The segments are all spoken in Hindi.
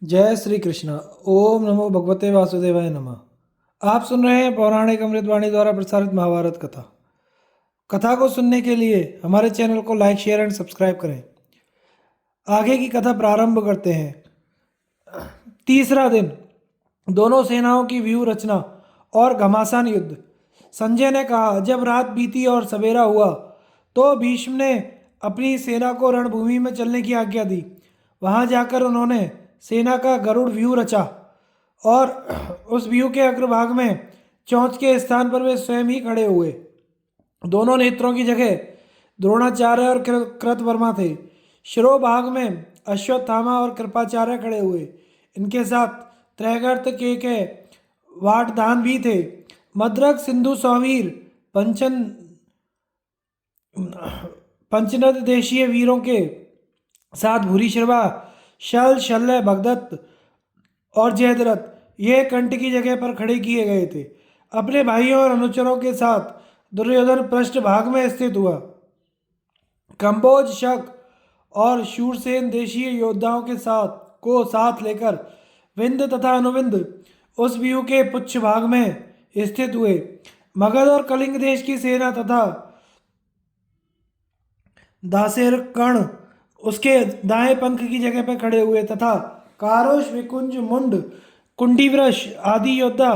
जय श्री कृष्ण। ओम नमो भगवते वासुदेवाय नमः। आप सुन रहे हैं पौराणिक अमृतवाणी द्वारा प्रसारित महाभारत कथा। कथा को सुनने के लिए हमारे चैनल को लाइक शेयर एंड सब्सक्राइब करें। आगे की कथा प्रारंभ करते हैं। तीसरा दिन। दोनों सेनाओं की व्यूह रचना और घमासान युद्ध। संजय ने कहा, जब रात बीती और सवेरा हुआ तो भीष्म ने अपनी सेना को रणभूमि में चलने की आज्ञा दी। वहां जाकर उन्होंने सेना का गरुड़ व्यूह रचा और उस व्यूह के अग्रभाग में चौंच के स्थान पर वे स्वयं ही खड़े हुए। दोनों नेत्रों की जगह द्रोणाचार्य और कृतवर्मा थे। शिरोभाग में अश्वत्थामा और कृपाचार्य खड़े हुए। इनके साथ त्रैगर्त के वाटदान भी थे। मद्रक, सिंधु, सौवीर, पंचन पंचनद देशीय वीरों के साथ भूरिश्रवा, शल, शल्य, भगदत्त और जयद्रथ ये कंठ की जगह पर खड़े किए गए थे। अपने भाइयों और अनुचरों के साथ दुर्योधन पृष्ठ भाग में स्थित हुआ। कंबोज, शक और शूरसेन देशीय योद्धाओं के साथ लेकर विंद तथा अनुविंद उस व्यूह के पुच्छ भाग में स्थित हुए। मगध और कलिंग देश की सेना तथा दासेर कर्ण उसके दाएं पंख की जगह पर खड़े हुए तथा कारोश, विकुंज, मुंड, कुंडीवृष आदि योद्धा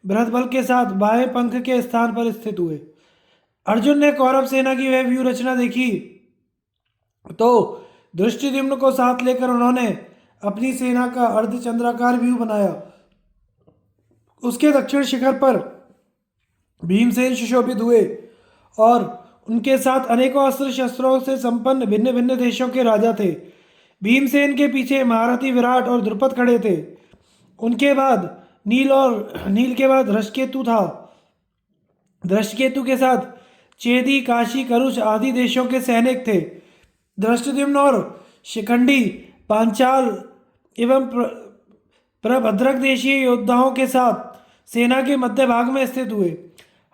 बृहद के साथ बाएं पंख के स्थान पर स्थित हुए। अर्जुन ने कौरव सेना की वह व्यूह रचना देखी तो धृष्टद्युम्न को साथ लेकर उन्होंने अपनी सेना का अर्धचंद्राकार व्यूह बनाया। उसके दक्षिण शिखर पर भीमसेन सुशोभित हुए और उनके साथ अनेकों अस्त्र शस्त्रों से संपन्न भिन्न भिन्न देशों के राजा थे। भीमसेन के पीछे महारथी विराट और द्रुपद खड़े थे। उनके बाद नील के बाद धृष्टकेतु था। धृष्टकेतु के साथ चेदी, काशी, करुष आदि देशों के सैनिक थे। धृष्टद्युम्न और शिखंडी पांचाल एवं प्रभद्रक देशीय योद्धाओं के साथ सेना के मध्य भाग में स्थित हुए।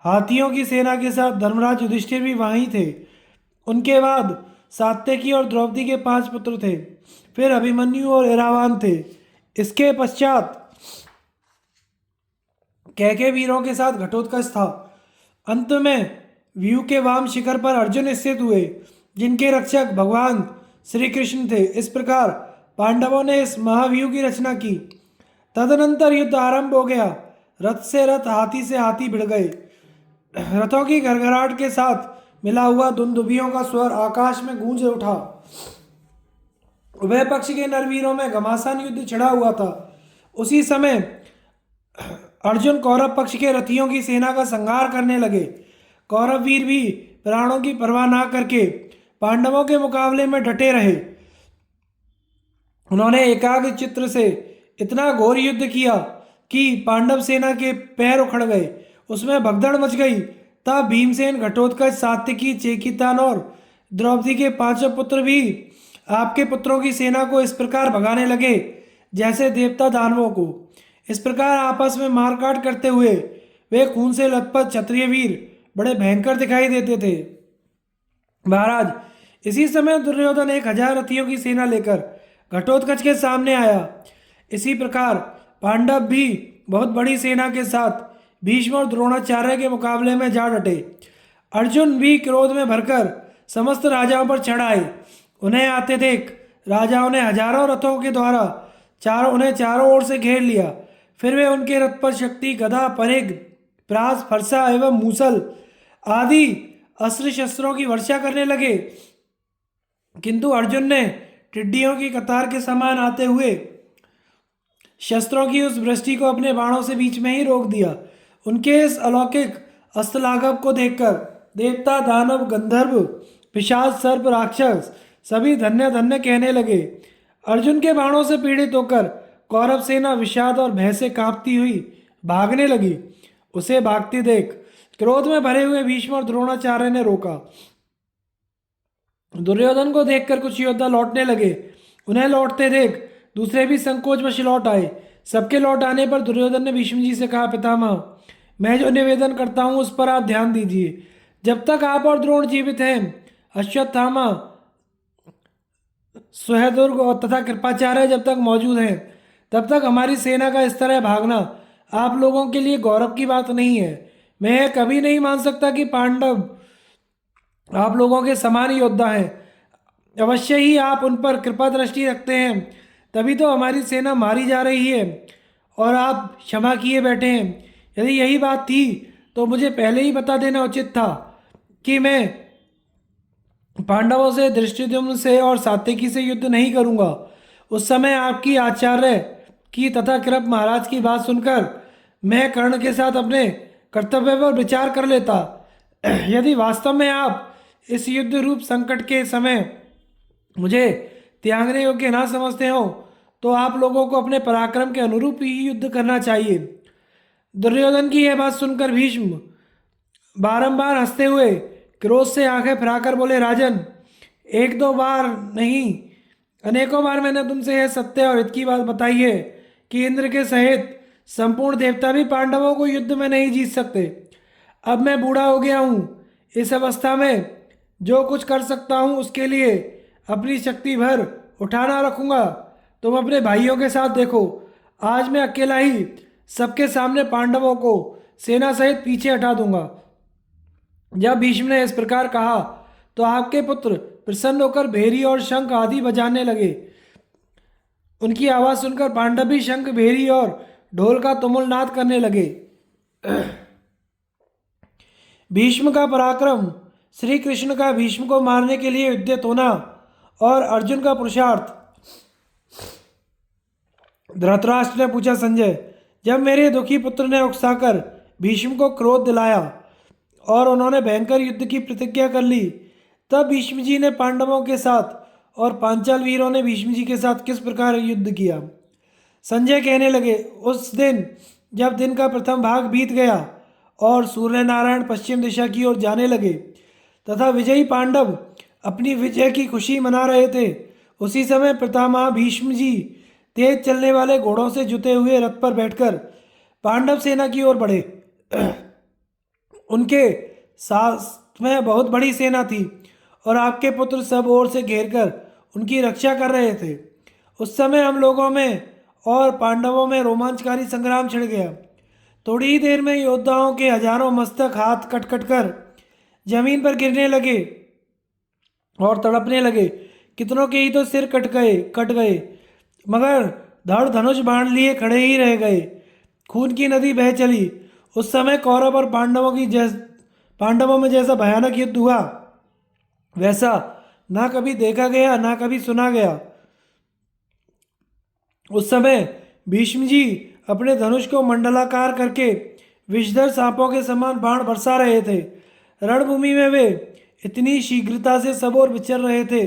हाथियों की सेना के साथ धर्मराज युधिष्ठिर भी वहीं थे। उनके बाद सात्यकी और द्रौपदी के 5 पुत्र थे। फिर अभिमन्यु और एरावान थे। इसके पश्चात कैके वीरों के साथ घटोत्कच था। अंत में व्यू के वाम शिखर पर अर्जुन स्थित हुए, जिनके रक्षक भगवान श्री कृष्ण थे। इस प्रकार पांडवों ने इस महाव्यूह की रचना की। तदनंतर युद्ध आरंभ हो गया। रथ से रथ, हाथी से हाथी भिड़ गए। रथों की घरघराहट के साथ मिला हुआ दुंदुभियों का स्वर आकाश में गूंज उठा। उभय पक्ष के नरवीरों में घमासान युद्ध छिड़ा हुआ था। उसी समय अर्जुन कौरव पक्ष के रथियों की सेना का संहार करने लगे। कौरव वीर भी प्राणों की परवाह ना करके पांडवों के मुकाबले में डटे रहे। उन्होंने एकाग्र चित्र से इतना घोर युद्ध किया कि पांडव सेना के पैर उखड़ गए, उसमें भगदड़ मच गई। तब भीमसेन, घटोत्कच, सात्यकी, चेकितान और द्रौपदी के 5 पुत्र भी आपके पुत्रों की सेना को इस प्रकार भगाने लगे जैसे देवता दानवों को। इस प्रकार आपस में मारकाट करते हुए वे खून से लथपथ क्षत्रिय वीर बड़े भयंकर दिखाई देते थे। महाराज, इसी समय दुर्योधन 1000 रथियों की सेना लेकर घटोत्कच के सामने आया। इसी प्रकार पांडव भी बहुत बड़ी सेना के साथ भीष्म और द्रोणाचार्य के मुकाबले में जा डटे। अर्जुन भी क्रोध में भरकर समस्त राजाओं पर चढ़ आए। उन्हें आते देख राजाओं ने हजारों रथों के द्वारा उन्हें चारों ओर से घेर लिया। फिर वे उनके रथ पर शक्ति, गदा, परिघ, प्रास, फरसा एवं मूसल आदि अस्त्र शस्त्रों की वर्षा करने लगे। किंतु अर्जुन ने टिड्डियों की कतार के समान आते हुए शस्त्रों की उस वृष्टि को अपने बाणों से बीच में ही रोक दिया। उनके इस अलौकिक अस्त्रलाघव को देखकर देवता, दानव, गंधर्व, पिशाच, सर्प, राक्षस सभी धन्य धन्य कहने लगे। अर्जुन के बाणों से पीड़ित होकर कौरव सेना विषाद और भय से कांपती हुई भागने लगी। उसे भागती देख क्रोध में भरे हुए भीष्म और द्रोणाचार्य ने रोका। दुर्योधन को देखकर कुछ योद्धा लौटने लगे। उन्हें लौटते देख दूसरे भी संकोचवश लौट आए। सबके लौट आने पर दुर्योधन ने भीष्म जी से कहा, पितामह, मैं जो निवेदन करता हूं उस पर आप ध्यान दीजिए। जब तक आप और द्रोण जीवित हैं, अश्वत्थामा, सुहृदुर्ग और तथा कृपाचार्य जब तक मौजूद हैं, तब तक हमारी सेना का इस तरह भागना आप लोगों के लिए गौरव की बात नहीं है। मैं यह कभी नहीं मान सकता कि पांडव आप लोगों के समान योद्धा हैं। अवश्य ही आप उन पर कृपा दृष्टि रखते हैं, तभी तो हमारी सेना मारी जा रही है और आप क्षमा किए बैठे हैं। यदि यही बात थी तो मुझे पहले ही बता देना उचित था कि मैं पांडवों से, धृष्टद्युम्न से और सात्यकी से युद्ध नहीं करूंगा। उस समय आपकी आचार्य की तथा कृप महाराज की बात सुनकर मैं कर्ण के साथ अपने कर्तव्य पर विचार कर लेता। यदि वास्तव में आप इस युद्ध रूप संकट के समय मुझे त्यागने योग्य ना समझते हो तो आप लोगों को अपने पराक्रम के अनुरूप ही युद्ध करना चाहिए। दुर्योधन की यह बात सुनकर भीष्म बारंबार हंसते हुए क्रोध से आंखें फराकर बोले, राजन, एक दो बार नहीं, अनेकों बार मैंने तुमसे यह सत्य और हित की बात बताई है कि इंद्र के सहित संपूर्ण देवता भी पांडवों को युद्ध में नहीं जीत सकते। अब मैं बूढ़ा हो गया हूँ, इस अवस्था में जो कुछ कर सकता हूँ उसके लिए अपनी शक्ति भर उठाना रखूँगा। तुम अपने भाइयों के साथ देखो, आज मैं अकेला ही सबके सामने पांडवों को सेना सहित पीछे हटा दूंगा। जब भीष्म ने इस प्रकार कहा तो आपके पुत्र प्रसन्न होकर भेरी और शंख आदि बजाने लगे। उनकी आवाज सुनकर पांडव भी शंख, भेरी और ढोल का तुमुल नाद करने लगे। भीष्म का पराक्रम, श्री कृष्ण का भीष्म को मारने के लिए उद्यत होना और अर्जुन का पुरुषार्थ। धृतराष्ट्र ने पूछा, संजय, जब मेरे दुखी पुत्र ने उकसाकर भीष्म को क्रोध दिलाया और उन्होंने भयंकर युद्ध की प्रतिज्ञा कर ली, तब भीष्म जी ने पांडवों के साथ और पांचाल वीरों ने भीष्म जी के साथ किस प्रकार युद्ध किया। संजय कहने लगे, उस दिन जब दिन का प्रथम भाग बीत गया और सूर्य नारायण पश्चिम दिशा की ओर जाने लगे तथा विजयी पांडव अपनी विजय की खुशी मना रहे थे, उसी समय पितामह भीष्म जी तेज चलने वाले घोड़ों से जुते हुए रथ पर बैठकर पांडव सेना की ओर बढ़े। उनके साथ में बहुत बड़ी सेना थी और आपके पुत्र सब ओर से घेरकर उनकी रक्षा कर रहे थे। उस समय हम लोगों में और पांडवों में रोमांचकारी संग्राम छिड़ गया। थोड़ी ही देर में योद्धाओं के हजारों मस्तक हाथ कट कट कर जमीन पर गिरने लगे और तड़पने लगे। कितनों के ही तो सिर कट गए, मगर धड़ धनुष बाण लिए खड़े ही रह गए। खून की नदी बह चली। उस समय कौरव और पांडवों में जैसा भयानक युद्ध हुआ वैसा ना कभी देखा गया ना कभी सुना गया। उस समय भीष्म जी अपने धनुष को मंडलाकार करके विषधर सांपों के समान बाण बरसा रहे थे। रणभूमि में वे इतनी शीघ्रता से सब ओर विचर रहे थे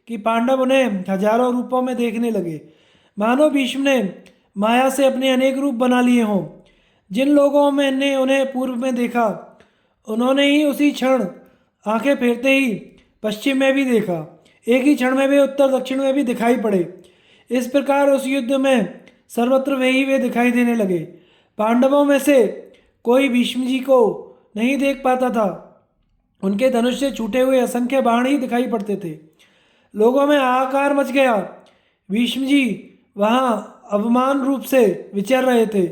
कि पांडव उन्हें हजारों रूपों में देखने लगे, मानो भीष्म ने माया से अपने अनेक रूप बना लिए हों। जिन लोगों में ने उन्हें पूर्व में देखा, उन्होंने ही उसी क्षण आंखें फेरते ही पश्चिम में भी देखा। एक ही क्षण में वे उत्तर दक्षिण में भी दिखाई पड़े। इस प्रकार उस युद्ध में सर्वत्र वे दिखाई देने लगे। पांडवों में से कोई भीष्म जी को नहीं देख पाता था। उनके धनुष से छूटे हुए असंख्य बाण ही दिखाई पड़ते थे। लोगों में हाहाकार मच गया। भीष्म जी वहां अवमान रूप से विचर रहे थे।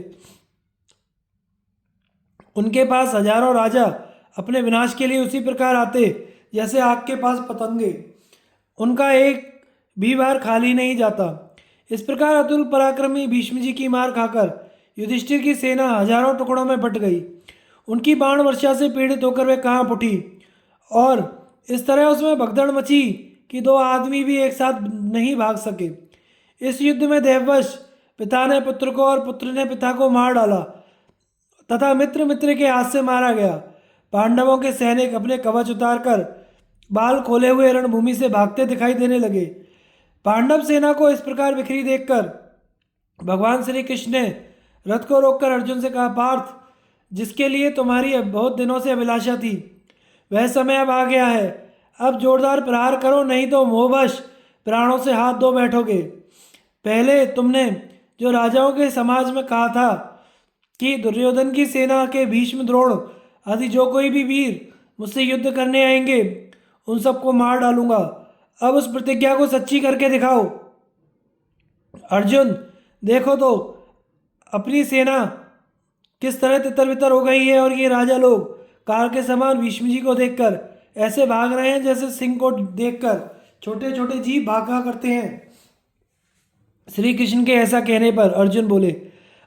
उनके पास हजारों राजा अपने विनाश के लिए उसी प्रकार आते जैसे आग के पास पतंगे। उनका एक भी बार खाली नहीं जाता। इस प्रकार अतुल पराक्रमी भीष्म जी की मार खाकर युधिष्ठिर की सेना हजारों टुकड़ों में बट गई। उनकी बाण वर्षा से पीड़ित होकर वे कांप उठी और इस तरह उसमें भगदड़ मची कि दो आदमी भी एक साथ नहीं भाग सके। इस युद्ध में देववश पिता ने पुत्र को और पुत्र ने पिता को मार डाला तथा मित्र मित्र के हाथ से मारा गया। पांडवों के सैनिक अपने कवच उतारकर बाल खोले हुए रणभूमि से भागते दिखाई देने लगे। पांडव सेना को इस प्रकार बिखरी देखकर भगवान श्री कृष्ण ने रथ को रोककर अर्जुन से कहा, पार्थ, जिसके लिए तुम्हारी बहुत दिनों से अभिलाषा थी, वह समय अब आ गया है। अब जोरदार प्रहार करो, नहीं तो मोहवश प्राणों से हाथ धो बैठोगे। पहले तुमने जो राजाओं के समाज में कहा था कि दुर्योधन की सेना के भीष्म, द्रोण आदि जो कोई भी वीर मुझसे युद्ध करने आएंगे उन सबको मार डालूंगा। अब उस प्रतिज्ञा को सच्ची करके दिखाओ। अर्जुन, देखो तो अपनी सेना किस तरह तितर बितर हो गई है, और ये राजा लोग कार के समान भीष्म जी को देखकर ऐसे भाग रहे हैं जैसे सिंह को देखकर छोटे छोटे जीव भागा करते हैं। श्री कृष्ण के ऐसा कहने पर अर्जुन बोले,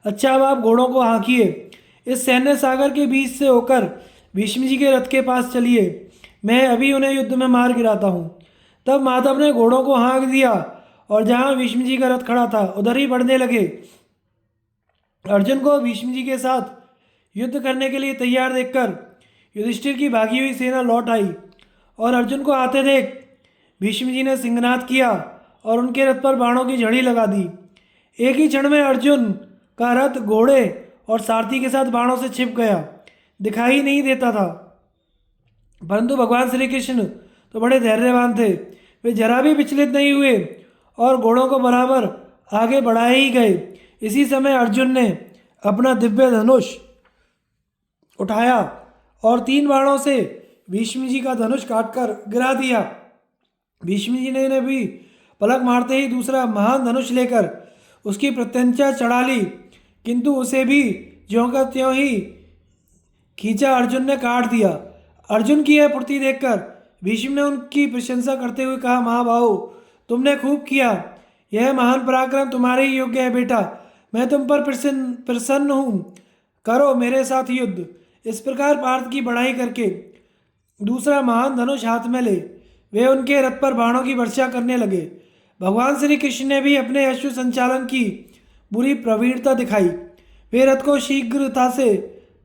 अच्छा अब आप घोड़ों को हाँकिए, इस सैन्य सागर के बीच से होकर भीष्म जी के रथ के पास चलिए, मैं अभी उन्हें युद्ध में मार गिराता हूँ। तब माधव ने घोड़ों को हाँक दिया और जहाँ भीष्म जी का रथ खड़ा था उधर ही बढ़ने लगे। अर्जुन को भीष्म जी के साथ युद्ध करने के लिए तैयार देखकर युधिष्ठिर की भागी हुई सेना लौट आई, और अर्जुन को आते देख भीष्म जी ने सिंहनाद किया और उनके रथ पर बाणों की झड़ी लगा दी। एक ही क्षण में अर्जुन का रथ घोड़े और सारथी के साथ बाणों से छिप गया, दिखाई नहीं देता था। परंतु भगवान श्री कृष्ण तो बड़े धैर्यवान थे, वे जरा भी विचलित नहीं हुए और घोड़ों को बराबर आगे बढ़ाए ही गए। इसी समय अर्जुन ने अपना दिव्य धनुष उठाया और 3 बाणों से भीष्म जी का धनुष काटकर गिरा दिया। भीष्म जी ने भी पलक मारते ही दूसरा महान धनुष लेकर उसकी प्रत्यंचा चढ़ा ली, किंतु उसे भी ज्यों का त्यों ही खींचा अर्जुन ने काट दिया। अर्जुन की यह फुर्ती देखकर भीष्म ने उनकी प्रशंसा करते हुए कहा, महाबाहु तुमने खूब किया, यह महान पराक्रम तुम्हारे ही योग्य है बेटा, मैं तुम पर प्रसन्न हूँ, करो मेरे साथ युद्ध। इस प्रकार पार्थ की बड़ाई करके दूसरा महान धनुष हाथ में ले वे उनके रथ पर बाणों की वर्षा करने लगे। भगवान श्री कृष्ण ने भी अपने अश्व संचालन की बुरी प्रवीणता दिखाई। वे रथ को शीघ्रता से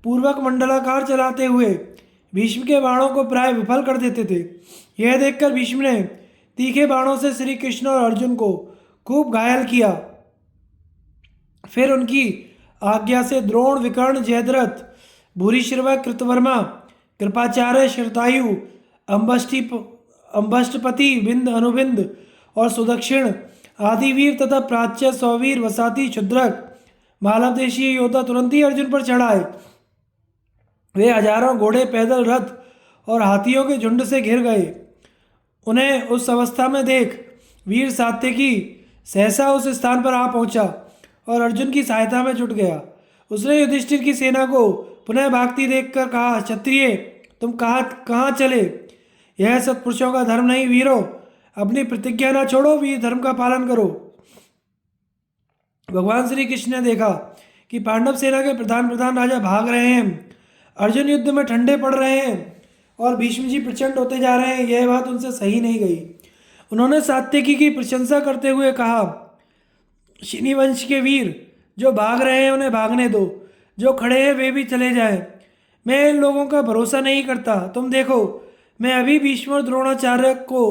पूर्वक मंडलाकार चलाते हुए भीष्म के बाणों को प्राय विफल कर देते थे। यह देखकर भीष्म ने तीखे बाणों से श्री कृष्ण और अर्जुन को खूब घायल किया। फिर उनकी आज्ञा से द्रोण, विकर्ण, जयद्रथ, भूरिश्रवा, कृतवर्मा, कृपाचार्य, श्रुतायु, अम्बष्टपति, बिंद, अनुबिंद और सुदक्षिण आदि वीर तथा प्राच्य, सौवीर, वसाती, क्षुद्रक, मालव देशीय योद्धा तुरंत ही अर्जुन पर चढ़ाए। वे हजारों घोड़े, पैदल, रथ और हाथियों के झुंड से घिर गए। उन्हें उस अवस्था में देख वीर सात्यकी सहसा उस स्थान पर आ पहुंचा और अर्जुन की सहायता में जुट गया। उसने युधिष्ठिर की सेना को पुनः भागती देखकर कहा, क्षत्रिय तुम कहाँ चले? यह सत्पुरुषों का धर्म नहीं वीरों, अपनी प्रतिज्ञा ना छोड़ो, वीर धर्म का पालन करो। भगवान श्री कृष्ण ने देखा कि पांडव सेना के प्रधान राजा भाग रहे हैं, अर्जुन युद्ध में ठंडे पड़ रहे हैं और भीष्म जी प्रचंड होते जा रहे हैं, यह बात उनसे सही नहीं गई। उन्होंने सात्यकी की प्रशंसा करते हुए कहा, शिनी वंश के वीर जो भाग रहे हैं उन्हें भागने दो, जो खड़े हैं वे भी चले जाएं। मैं इन लोगों का भरोसा नहीं करता। तुम देखो मैं अभी भीष्म और द्रोणाचार्य को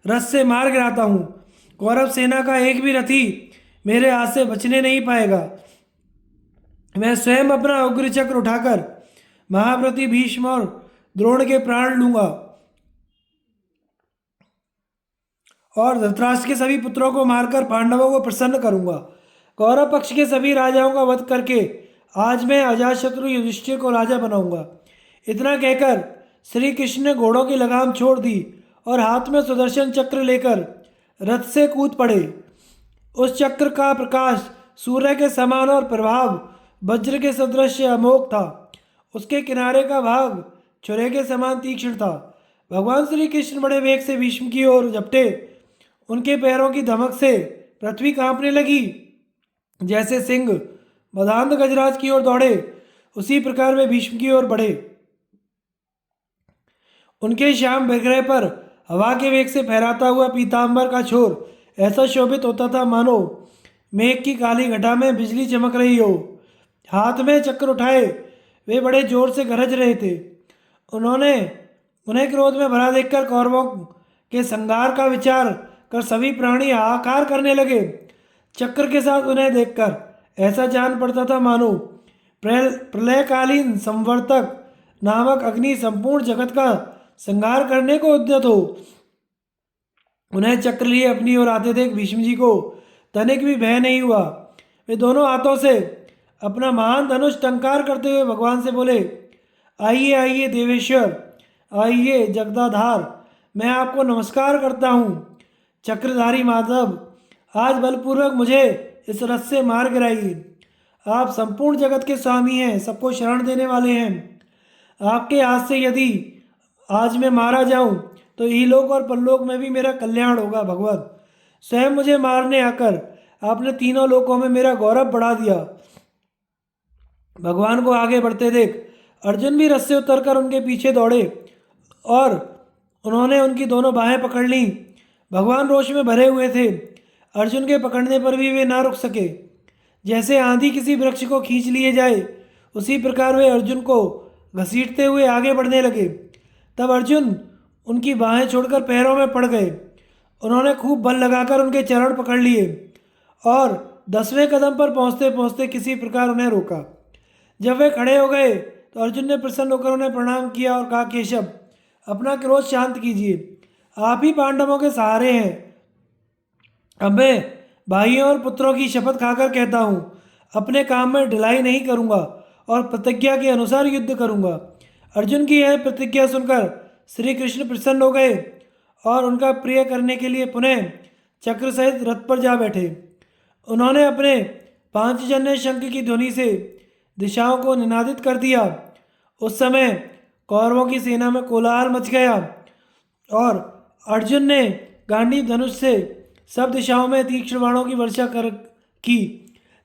रथ से मार गिराता हूँ। कौरव सेना का एक भी रथी मेरे हाथ से बचने नहीं पाएगा। मैं स्वयं अपना उग्र चक्र उठाकर महाप्रति भीष्म और द्रोण के प्राण लूंगा और धृतराष्ट्र के सभी पुत्रों को मारकर पांडवों को प्रसन्न करूंगा। कौरव पक्ष के सभी राजाओं का वध करके आज मैं अजातशत्रु युधिष्ठिर को राजा बनाऊंगा। इतना कहकर श्री कृष्ण ने घोड़ों की लगाम छोड़ दी और हाथ में सुदर्शन चक्र लेकर रथ से कूद पड़े। उस चक्र का प्रकाश सूर्य के समान और प्रभाव वज्र के सदृश अमोघ था। उसके किनारे का भाग छुरे के समान तीक्ष्ण था। भगवान श्री कृष्ण बड़े वेग से भीष्म की ओर झपटे। उनके पैरों की धमक से पृथ्वी कांपने लगी। जैसे सिंह मदान्ध गजराज की ओर दौड़े उसी प्रकार वे भीष्म की ओर बढ़े। उनके श्याम विग्रह पर हवा के वेग से फहराता हुआ पीतांबर का छोर ऐसा शोभित होता था मानो मेघ की काली घटा में बिजली चमक रही हो। हाथ में चक्र उठाए वे बड़े जोर से गरज रहे थे। उन्हें क्रोध में भरा देखकर कौरवों के संहार का विचार कर सभी प्राणी हाहाकार करने लगे। चक्र के साथ उन्हें देखकर ऐसा जान पड़ता था मानो प्रलयकालीन संवर्तक नामक अग्नि संपूर्ण जगत का संहार करने को उद्यत हो। उन्हें चक्र लिए अपनी ओर आते देख भीष्म जी को तनिक भी भय नहीं हुआ। वे दोनों हाथों से अपना महान धनुष टंकार करते हुए भगवान से बोले, आइए आइए देवेश्वर, आइए जगदाधार, मैं आपको नमस्कार करता हूँ। चक्रधारी माधव, आज बलपूर्वक मुझे इस रथ से मार गिराइए। आप संपूर्ण जगत के स्वामी हैं, सबको शरण देने वाले हैं। आपके हाथ से यदि आज मैं मारा जाऊं तो इहलोक और परलोक में भी मेरा कल्याण होगा। भगवत स्वयं मुझे मारने आकर आपने तीनों लोकों में मेरा गौरव बढ़ा दिया। भगवान को आगे बढ़ते देख अर्जुन भी रथ से उतरकर उनके पीछे दौड़े और उन्होंने उनकी दोनों बाहें पकड़ लीं। भगवान रोष में भरे हुए थे। अर्जुन के पकड़ने पर भी वे ना रुक सके। जैसे आंधी किसी वृक्ष को खींच लिए जाए, उसी प्रकार वे अर्जुन को घसीटते हुए आगे बढ़ने लगे। तब अर्जुन उनकी बाहें छोड़कर पैरों में पड़ गए। उन्होंने खूब बल लगाकर उनके चरण पकड़ लिए और 10वें कदम पर पहुंचते पहुंचते किसी प्रकार उन्हें रोका। जब वे खड़े हो गए तो अर्जुन ने प्रसन्न होकर उन्हें प्रणाम किया और कहा, केशव, अपना क्रोध शांत कीजिए। आप ही पांडवों के सहारे हैं। अब मैं भाइयों और पुत्रों की शपथ खाकर कहता हूँ, अपने काम में ढिलाई नहीं करूँगा और प्रतिज्ञा के अनुसार युद्ध करूँगा। अर्जुन की यह प्रतिज्ञा सुनकर श्री कृष्ण प्रसन्न हो गए और उनका प्रिय करने के लिए पुनः चक्र सहित रथ पर जा बैठे। उन्होंने अपने पांचजन्य शंख की ध्वनि से दिशाओं को निनादित कर दिया। उस समय कौरवों की सेना में कोलाहल मच गया और अर्जुन ने गांडीव धनुष से सब दिशाओं में तीक्ष्ण बाणों की वर्षा कर की।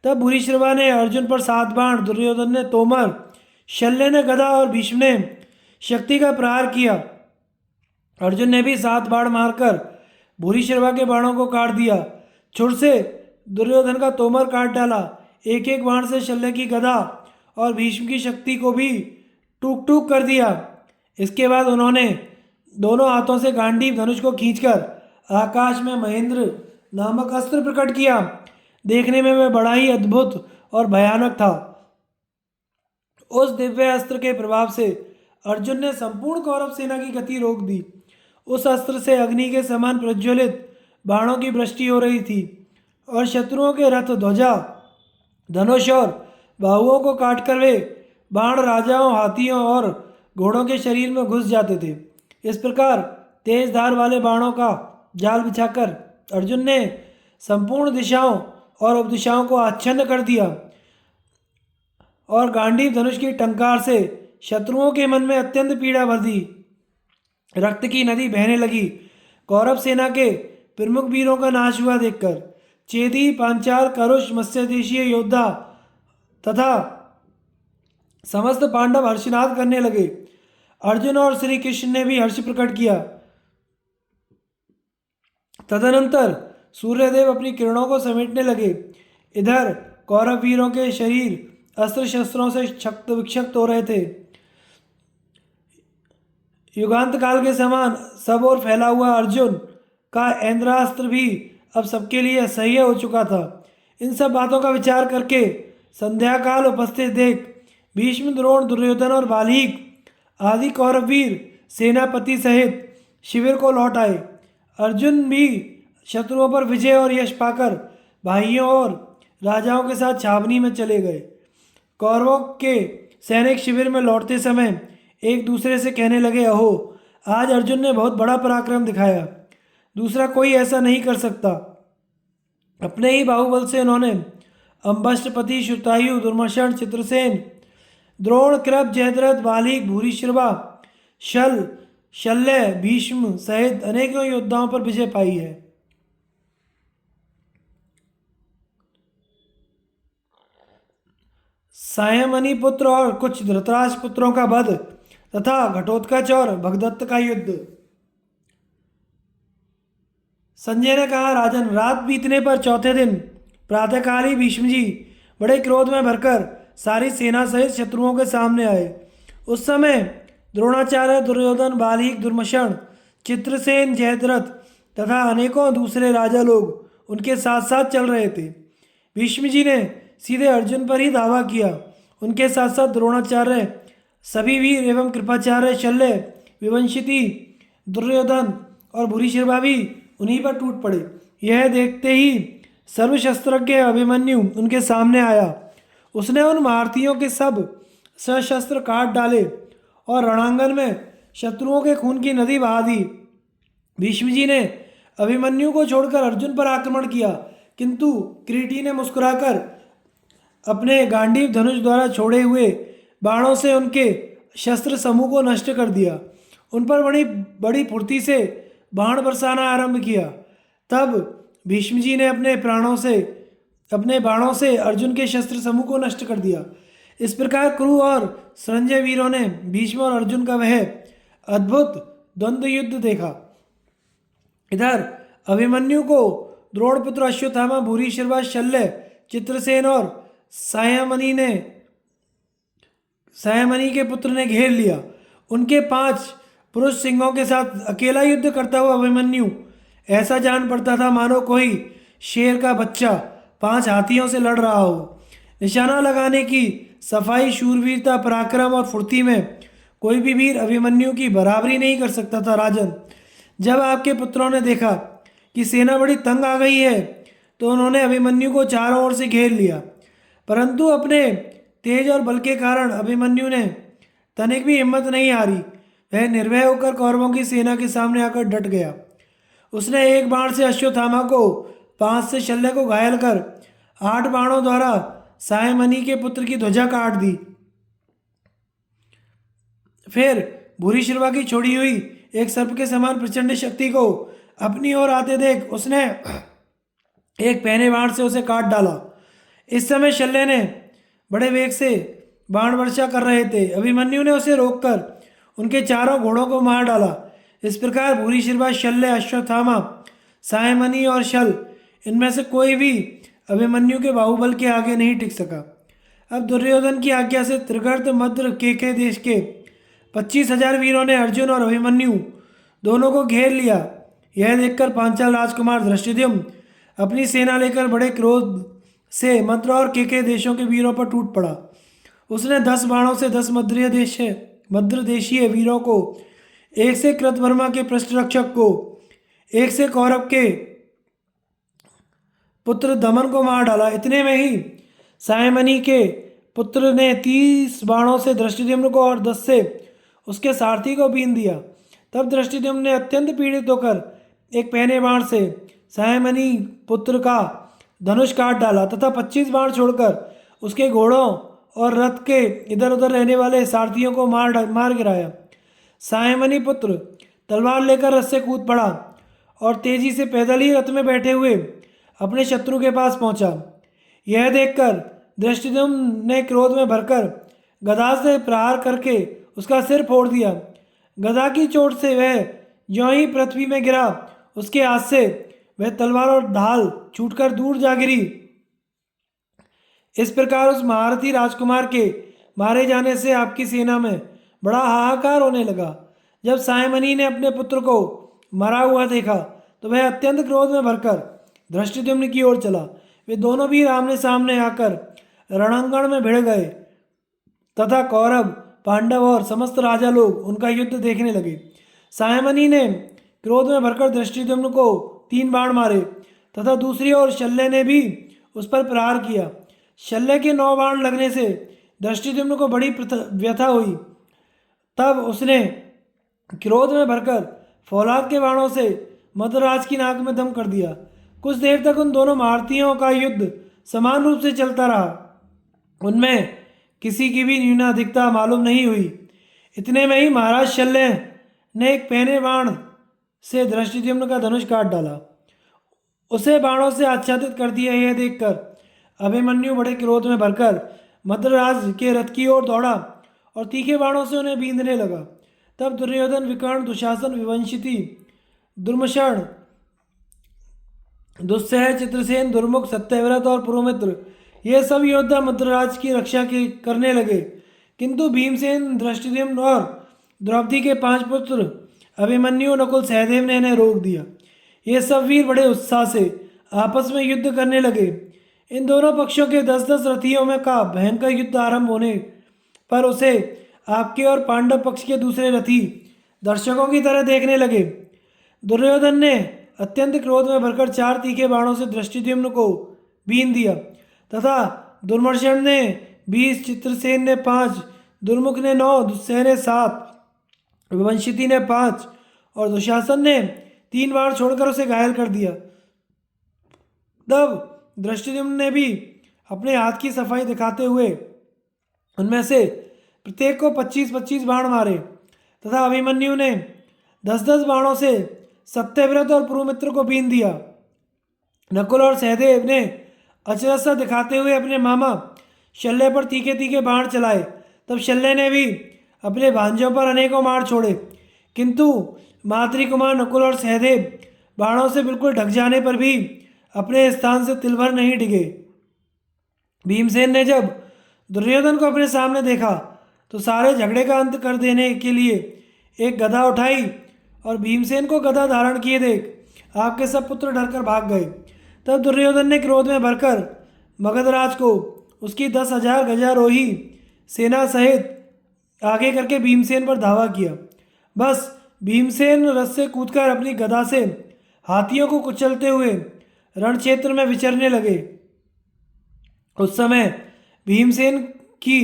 तब भूरिश्रवा ने अर्जुन पर 7 बाण, दुर्योधन ने तोमर, शल्य ने गदा और भीष्म ने शक्ति का प्रहार किया। अर्जुन ने भी 7 बाण मारकर भूरिश्रवा के बाणों को काट दिया। छुर से दुर्योधन का तोमर काट डाला। एक एक बाण से शल्य की गदा और भीष्म की शक्ति को भी टूक टूक कर दिया। इसके बाद उन्होंने दोनों हाथों से गांडीव धनुष को खींचकर आकाश में महेंद्र नामक अस्त्र प्रकट किया। देखने में वह बड़ा ही अद्भुत और भयानक था। उस दिव्य अस्त्र के प्रभाव से अर्जुन ने संपूर्ण कौरव सेना की गति रोक दी। उस अस्त्र से अग्नि के समान प्रज्वलित बाणों की वृष्टि हो रही थी और शत्रुओं के रथ, ध्वजा, धनुष और बाहुओं को काटकर वे बाण राजाओं, हाथियों और घोड़ों के शरीर में घुस जाते थे। इस प्रकार तेज धार वाले बाणों का जाल बिछाकर अर्जुन ने संपूर्ण दिशाओं और उपदिशाओं को आच्छन्न कर दिया और गांडीव धनुष की टंकार से शत्रुओं के मन में अत्यंत पीड़ा भर दी। रक्त की नदी बहने लगी। कौरव सेना के प्रमुख वीरों का नाश हुआ देखकर चेदी, पांचाल, करुष, मत्स्यदेशीय योद्धा तथा समस्त पांडव हर्षनाद करने लगे। अर्जुन और श्री कृष्ण ने भी हर्ष प्रकट किया। तदनंतर सूर्यदेव अपनी किरणों को समेटने लगे। इधर कौरव वीरों के शरीर अस्त्र शस्त्रों से क्षत विक्षत हो रहे थे। युगांत काल के समान सब ओर फैला हुआ अर्जुन का ऐन्द्रास्त्र भी अब सबके लिए असह्य हो चुका था। इन सब बातों का विचार करके संध्या काल उपस्थित देख भीष्म, द्रोण, दुर्योधन और बालीक आदि कौरववीर सेनापति सहित शिविर को लौट आए। अर्जुन भी शत्रुओं पर विजय और यश पाकर भाइयों और राजाओं के साथ छावनी में चले गए। कौरवों के सैनिक शिविर में लौटते समय एक दूसरे से कहने लगे, अहो, आज अर्जुन ने बहुत बड़ा पराक्रम दिखाया, दूसरा कोई ऐसा नहीं कर सकता। अपने ही बाहुबल से उन्होंने अम्बष्टपति, श्रुतायु, दुर्मशन, चित्रसेन, द्रोण, कृप, जयद्रथ, बालीक, भूरिश्रवा, शल्य, भीष्म सहित अनेकों योद्धाओं पर विजय पाई है। संयमनी पुत्र और कुछ धृतराष्ट्र पुत्रों का वध तथा घटोत्कच और भगदत्त का युद्ध। संजय ने कहा, राजन, रात बीतने पर चौथे दिन प्रातःकाल ही भीष्म जी बड़े क्रोध में भरकर सारी सेना सहित शत्रुओं के सामने आए। उस समय द्रोणाचार्य, दुर्योधन, बालीक, दुर्मशन, चित्रसेन, जयद्रथ तथा अनेकों दूसरे राजा लोग उनके साथ साथ चल रहे थे। भीष्म जी ने सीधे अर्जुन पर ही धावा किया। उनके साथ साथ द्रोणाचार्य, सभी वीर एवं कृपाचार्य, शल्य, विवंशिति, दुर्योधन और भूरिश्रवा भी उन्हीं पर टूट पड़े। यह देखते ही सर्वशस्त्रज्ञ अभिमन्यु उनके सामने आया। उसने उन महारथियों के सब सशस्त्र काट डाले और रणांगन में शत्रुओं के खून की नदी बहा दी। भीष्म जी ने अभिमन्यु को छोड़कर अर्जुन पर आक्रमण किया, किंतु क्रीटी ने मुस्कुराकर अपने गांडीव धनुष द्वारा छोड़े हुए बाणों से उनके शस्त्र समूह को नष्ट कर दिया। उन पर बड़ी बड़ी फुर्ती से बाण बरसाना आरंभ किया। तब भीष्म जी ने अपने बाणों से अर्जुन के शस्त्र समूह को नष्ट कर दिया। इस प्रकार कुरु और संजय वीरों ने भीष्म और अर्जुन का वह अद्भुत द्वंद्व युद्ध देखा। इधर अभिमन्यु को द्रोणपुत्र अश्वत्थामा, भूरिश्रवा, शल्य, चित्रसेन और सायमनी के पुत्र ने घेर लिया। उनके 5 पुरुष सिंहों के साथ अकेला युद्ध करता हुआ अभिमन्यु ऐसा जान पड़ता था मानो कोई शेर का बच्चा 5 हाथियों से लड़ रहा हो। निशाना लगाने की सफाई, शूरवीरता, पराक्रम और फुर्ती में कोई भी वीर अभिमन्यु की बराबरी नहीं कर सकता था। राजन, जब आपके पुत्रों ने देखा कि सेना बड़ी तंग आ गई है तो उन्होंने अभिमन्यु को चारों ओर से घेर लिया, परंतु अपने तेज और बल के कारण अभिमन्यु ने तनिक भी हिम्मत नहीं हारी। वह निर्भय होकर कौरवों की सेना के सामने आकर डट गया। उसने एक बाण से अश्वत्थामा को, 5 से शल्य को घायल कर 8 बाणों द्वारा सायमनी के पुत्र की ध्वजा काट दी। फिर भूरिश्रवा की छोड़ी हुई एक सर्प के समान प्रचंड शक्ति को अपनी ओर आते देख उसने एक पहने बाण से उसे काट डाला। इस समय शल्य ने बड़े वेग से बाण वर्षा कर रहे थे। अभिमन्यु ने उसे रोककर उनके चारों घोड़ों को मार डाला। इस प्रकार भूरिश्रवा, शल्य, अश्वत्थामा, सायमनी और शल, इनमें से कोई भी अभिमन्यु के बाहुबल के आगे नहीं टिक सका। अब दुर्योधन की आज्ञा से त्रिगर्त, मद्र, केके देश के 25,000 वीरों ने अर्जुन और अभिमन्यु दोनों को घेर लिया। यह देखकर पांचाल राजकुमार धृष्टद्युम्न अपनी सेना लेकर बड़े क्रोध से मद्र और केके देशों के वीरों पर टूट पड़ा। उसने 10 बाणों से 10 मद्र देशीय वीरों को, एक से कृतवर्मा के पृष्ठरक्षक को, एक से कौरव के पुत्र दमन को मार डाला। इतने में ही सायमनी के पुत्र ने 30 बाणों से धृष्टद्युम्न को और 10 से उसके सारथी को बीन दिया। तब धृष्टद्युम्न ने अत्यंत पीड़ित होकर एक पहने बाण से सायमनी पुत्र का धनुष काट डाला तथा 25 बाण छोड़कर उसके घोड़ों और रथ के इधर उधर रहने वाले सारथियों को मार गिराया। सायमनी पुत्र तलवार लेकर रथ से कूद पड़ा और तेजी से पैदल ही रथ में बैठे हुए अपने शत्रु के पास पहुंचा। यह देखकर धृष्टद्युम्न ने क्रोध में भरकर गदा से प्रहार करके उसका सिर फोड़ दिया। गदा की चोट से वह ज्यों ही पृथ्वी में गिरा, उसके हाथ से वह तलवार और ढाल छूटकर दूर जा गिरी। इस प्रकार उस महारथी राजकुमार के मारे जाने से आपकी सेना में बड़ा हाहाकार होने लगा। जब सायमनी ने अपने पुत्र को मरा हुआ देखा तो वह अत्यंत क्रोध में भरकर धृष्टद्युम्न की ओर चला। वे दोनों भी आमने सामने आकर रणंगण में भिड़ गए तथा कौरव, पांडव और समस्त राजा लोग उनका युद्ध देखने लगे। सायमनी ने क्रोध में भरकर धृष्टद्युम्न को 3 बाण मारे तथा दूसरी ओर शल्य ने भी उस पर प्रहार किया। शल्य के 9 बाण लगने से धृष्टद्युम्न को बड़ी व्यथा हुई। तब उसने क्रोध में भरकर फौलाद के बाणों से मद्रराज की नाक में दम कर दिया। कुछ देर तक उन दोनों महारथियों का युद्ध समान रूप से चलता रहा। उनमें किसी की भी न्यूनाधिकता मालूम नहीं हुई। इतने में ही महाराज शल्य ने एक पहने बाण से धृष्टद्युम्न का धनुष काट डाला, उसे बाणों से आच्छादित कर दिया। यह देखकर अभिमन्यु बड़े क्रोध में भरकर मद्रराज के रथ की ओर दौड़ा और तीखे बाणों से उन्हें बींधने लगा। तब दुर्योधन, विकर्ण, दुशासन, विवंशिति, दुर्मशण, दुस्सह, चित्रसेन, दुर्मुख, सत्यव्रत और पुरोमित्र ये सब योद्धा मद्रराज की रक्षा करने लगे, किंतु भीमसेन, धृष्टद्युम्न और द्रौपदी के 5 पुत्र अभिमन्यु, नकुल, सहदेव ने इन्हें रोक दिया। ये सब वीर बड़े उत्साह से आपस में युद्ध करने लगे। इन दोनों पक्षों के 10-10 रथियों में का भयंकर युद्ध आरंभ होने पर उसे आपके और पांडव पक्ष के दूसरे रथी दर्शकों की तरह देखने लगे। दुर्योधन ने अत्यंत क्रोध में भरकर 4 तीखे बाणों से धृष्टद्युम्न को बीन दिया तथा दुर्मर्शन ने 20, चित्रसेन ने 5, दुर्मुख ने 9, दुस्सह ने 7, विवंशिति ने 5 और दुशासन ने 3 बाण छोड़कर उसे घायल कर दिया। तब धृष्टद्युम्न ने भी अपने हाथ की सफाई दिखाते हुए उनमें से प्रत्येक को 25-25 बाण मारे तथा अभिमन्यु ने 10-10 बाणों से सत्यव्रत और पुरुमित्र को बीन दिया। नकुल और सहदेव ने अचरज सा दिखाते हुए अपने मामा शल्य पर तीखे तीखे बाण चलाए। तब शल्य ने भी अपने भांजों पर अनेकों बाण छोड़े, किंतु मातृकुमार नकुल और सहदेव बाणों से बिल्कुल ढक जाने पर भी अपने स्थान से तिलभर नहीं डिगे। भीमसेन ने जब दुर्योधन को अपने सामने देखा तो सारे झगड़े का अंत कर देने के लिए एक गदा उठाई और भीमसेन को गदा धारण किए देख आपके सब पुत्र डरकर भाग गए। तब दुर्योधन ने क्रोध में भरकर मगधराज को उसकी 10,000 गजारोही सेना सहित आगे करके भीमसेन पर धावा किया। बस भीमसेन रथ से कूदकर अपनी गदा से हाथियों को कुचलते हुए रण क्षेत्र में विचरने लगे। उस समय भीमसेन की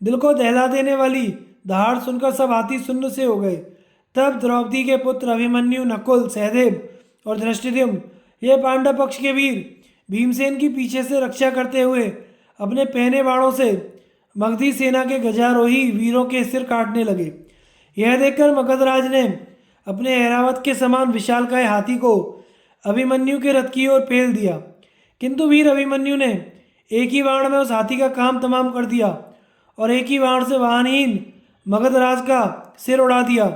दिल को दहला देने वाली दहाड़ सुनकर सब हाथी सुन्न से हो गए। तब द्रौपदी के पुत्र अभिमन्यु, नकुल, सहदेव और धृष्टद्युम्न ये पांडव पक्ष के वीर भीमसेन की पीछे से रक्षा करते हुए अपने पहने बाणों से मगधी सेना के गजारोही वीरों के सिर काटने लगे। यह देखकर मगधराज ने अपने ऐरावत के समान विशालकाय हाथी को अभिमन्यु के रथ की ओर पेल दिया, किंतु वीर अभिमन्यु ने एक ही बाण में उस हाथी का काम तमाम कर दिया और एक ही बाण से वाहनहीन मगधराज का सिर उड़ा दिया।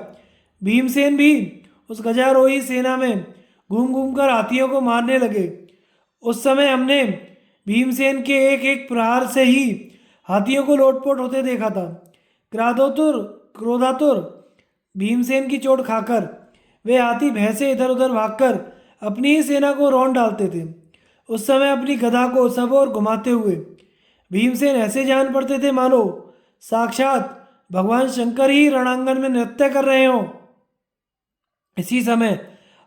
भीमसेन भी उस गजारोही सेना में घूम घूम कर हाथियों को मारने लगे। उस समय हमने भीमसेन के एक एक प्रहार से ही हाथियों को लोटपोट होते देखा था। क्रोधातुर भीमसेन की चोट खाकर वे हाथी भय से इधर उधर भागकर अपनी ही सेना को रौंद डालते थे। उस समय अपनी गदा को सब ओर घुमाते हुए भीमसेन ऐसे जान पड़ते थे मानो साक्षात भगवान शंकर ही रणांगन में नृत्य कर रहे हों। इसी समय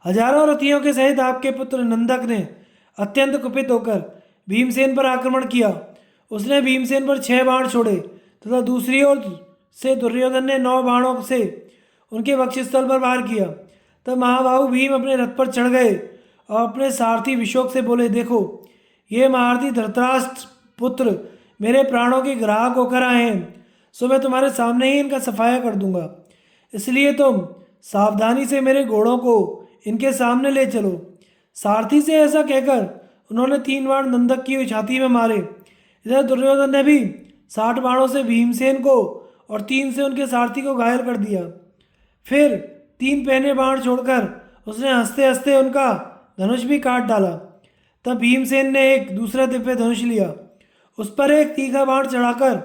हजारों रथियों के सहित आपके पुत्र नंदक ने अत्यंत कुपित होकर भीमसेन पर आक्रमण किया। उसने भीमसेन पर 6 बाण छोड़े तथा दूसरी ओर से दुर्योधन ने 9 बाणों से उनके वक्षस्थल पर वार किया। तब महाबाहु भीम अपने रथ पर चढ़ गए और अपने सारथी विशोक से बोले, देखो ये महारथी धृतराष्ट्र पुत्र मेरे प्राणों के ग्राहक होकर आए हैं, सो मैं तुम्हारे सामने ही इनका सफाया कर दूंगा। इसलिए तुम सावधानी से मेरे घोड़ों को इनके सामने ले चलो। सारथी से ऐसा कहकर उन्होंने 3 बाण नंदक की छाती में मारे। इधर दुर्योधन ने भी 60 बाणों से भीमसेन को और 3 से उनके सारथी को घायल कर दिया। फिर 3 पहने बाण छोड़कर उसने हंसते हंसते उनका धनुष भी काट डाला। तब भीमसेन ने एक दूसरा दिव्य धनुष लिया, उस पर एक तीखा बाण चढ़ाकर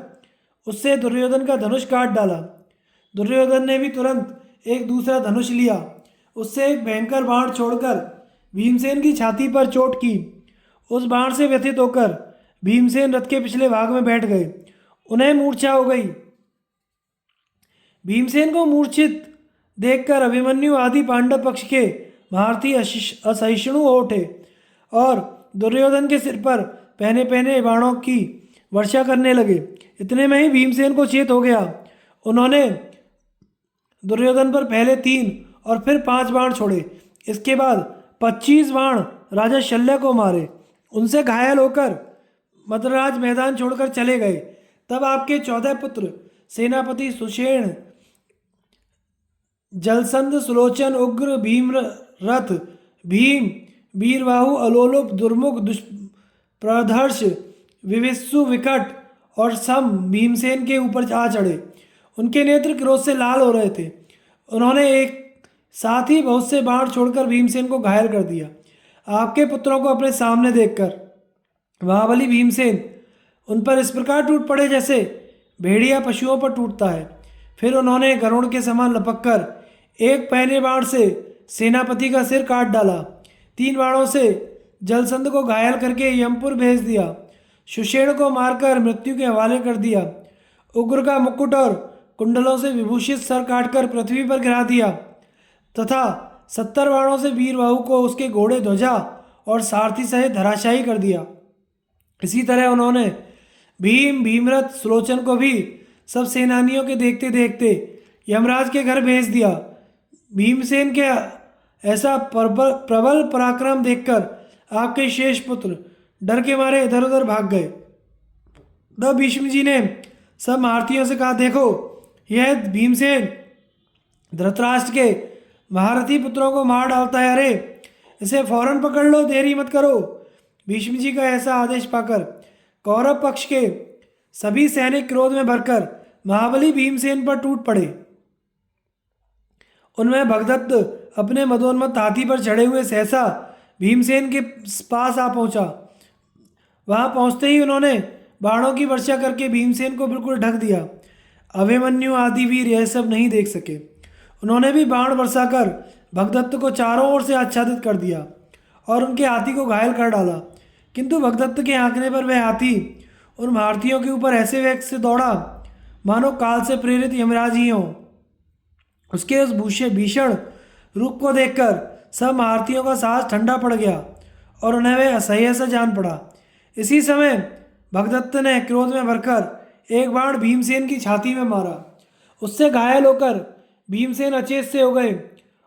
उससे दुर्योधन का धनुष काट डाला। दुर्योधन ने भी तुरंत एक दूसरा धनुष लिया, उससे एक भयंकर बाण छोड़कर भीमसेन की छाती पर चोट की। उस बाण से व्यथित होकर भीमसेन रथ के पिछले भाग में बैठ गए। उन्हें मूर्छा हो गई। भीमसेन को मूर्छित देखकर अभिमन्यु आदि पांडव पक्ष के महारथी असहिष्णु हो उठे और दुर्योधन के सिर पर पहने पहने बाणों की वर्षा करने लगे। इतने में ही भीमसेन को चेत हो गया। उन्होंने दुर्योधन पर पहले 3 और फिर 5 बाण छोड़े। इसके बाद 25 बाण राजा शल्य को मारे। उनसे घायल होकर मद्राज मैदान छोड़कर चले गए। तब आपके 14 पुत्र सेनापति सुषेण, जलसंध, सुलोचन, उग्र, भीमरथ, भीम, वीरबाहु, अलोलुप, दुर्मुख, दुष्प्रधर्ष, विविस्सु, विकट और सम भीमसेन के ऊपर आ चढ़े। उनके नेत्र क्रोध से लाल हो रहे थे। उन्होंने एक साथ ही बहुत से बाण छोड़कर भीमसेन को घायल कर दिया। आपके पुत्रों को अपने सामने देखकर महाबली भीमसेन उन पर इस प्रकार टूट पड़े जैसे भेड़िया पशुओं पर टूटता है। फिर उन्होंने गरुड़ के समान लपककर एक पहने बाण से सेनापति का सिर काट डाला। 3 बाणों से जलसंध को घायल करके यमपुर भेज दिया। सुषेण को मारकर मृत्यु के हवाले कर दिया। उग्र का मुकुट और कुंडलों से विभूषित सर काटकर पृथ्वी पर गिरा दिया तथा 70 बाणों से वीरबाहु को उसके घोड़े, ध्वजा और सारथी सहित धराशायी कर दिया। इसी तरह उन्होंने भीम, भीमरथ, सुलोचन को भी सब सेनानियों के देखते देखते यमराज के घर भेज दिया। भीमसेन के ऐसा प्रबल पराक्रम देखकर आपके शेष पुत्र डर के मारे इधर उधर भाग गए। तब भीष्म जी ने सब महारथियों से कहा, देखो यह भीमसेन धृतराष्ट्र के महारथी पुत्रों को मार डालता है, अरे इसे फौरन पकड़ लो, देरी मत करो। भीष्म जी का ऐसा आदेश पाकर कौरव पक्ष के सभी सैनिक क्रोध में भरकर महाबली भीमसेन पर टूट पड़े। उनमें भगदत्त अपने मदोन्मत्त हाथी पर चढ़े हुए सहसा भीमसेन के पास आ पहुंचा। वहां पहुंचते ही उन्होंने बाणों की वर्षा करके भीमसेन को बिल्कुल ढक दिया। अभिमन्यु आदि वीर यह सब नहीं देख सके। उन्होंने भी बाण बरसाकर भगदत्त को चारों ओर से आच्छादित कर दिया और उनके हाथी को घायल कर डाला। किंतु भगदत्त के हाँकने पर वह हाथी उन महारथियों के ऊपर ऐसे वेग से दौड़ा मानो काल से प्रेरित यमराज ही हों। उसके उस भीषण रूप को देखकर सब महारथियों का साहस ठंडा पड़ गया और उन्हें वह असह्य सा जान पड़ा। इसी समय भगदत्त ने क्रोध में भरकर एक बाण भीमसेन की छाती में मारा। उससे घायल होकर भीमसेन अचेत से हो गए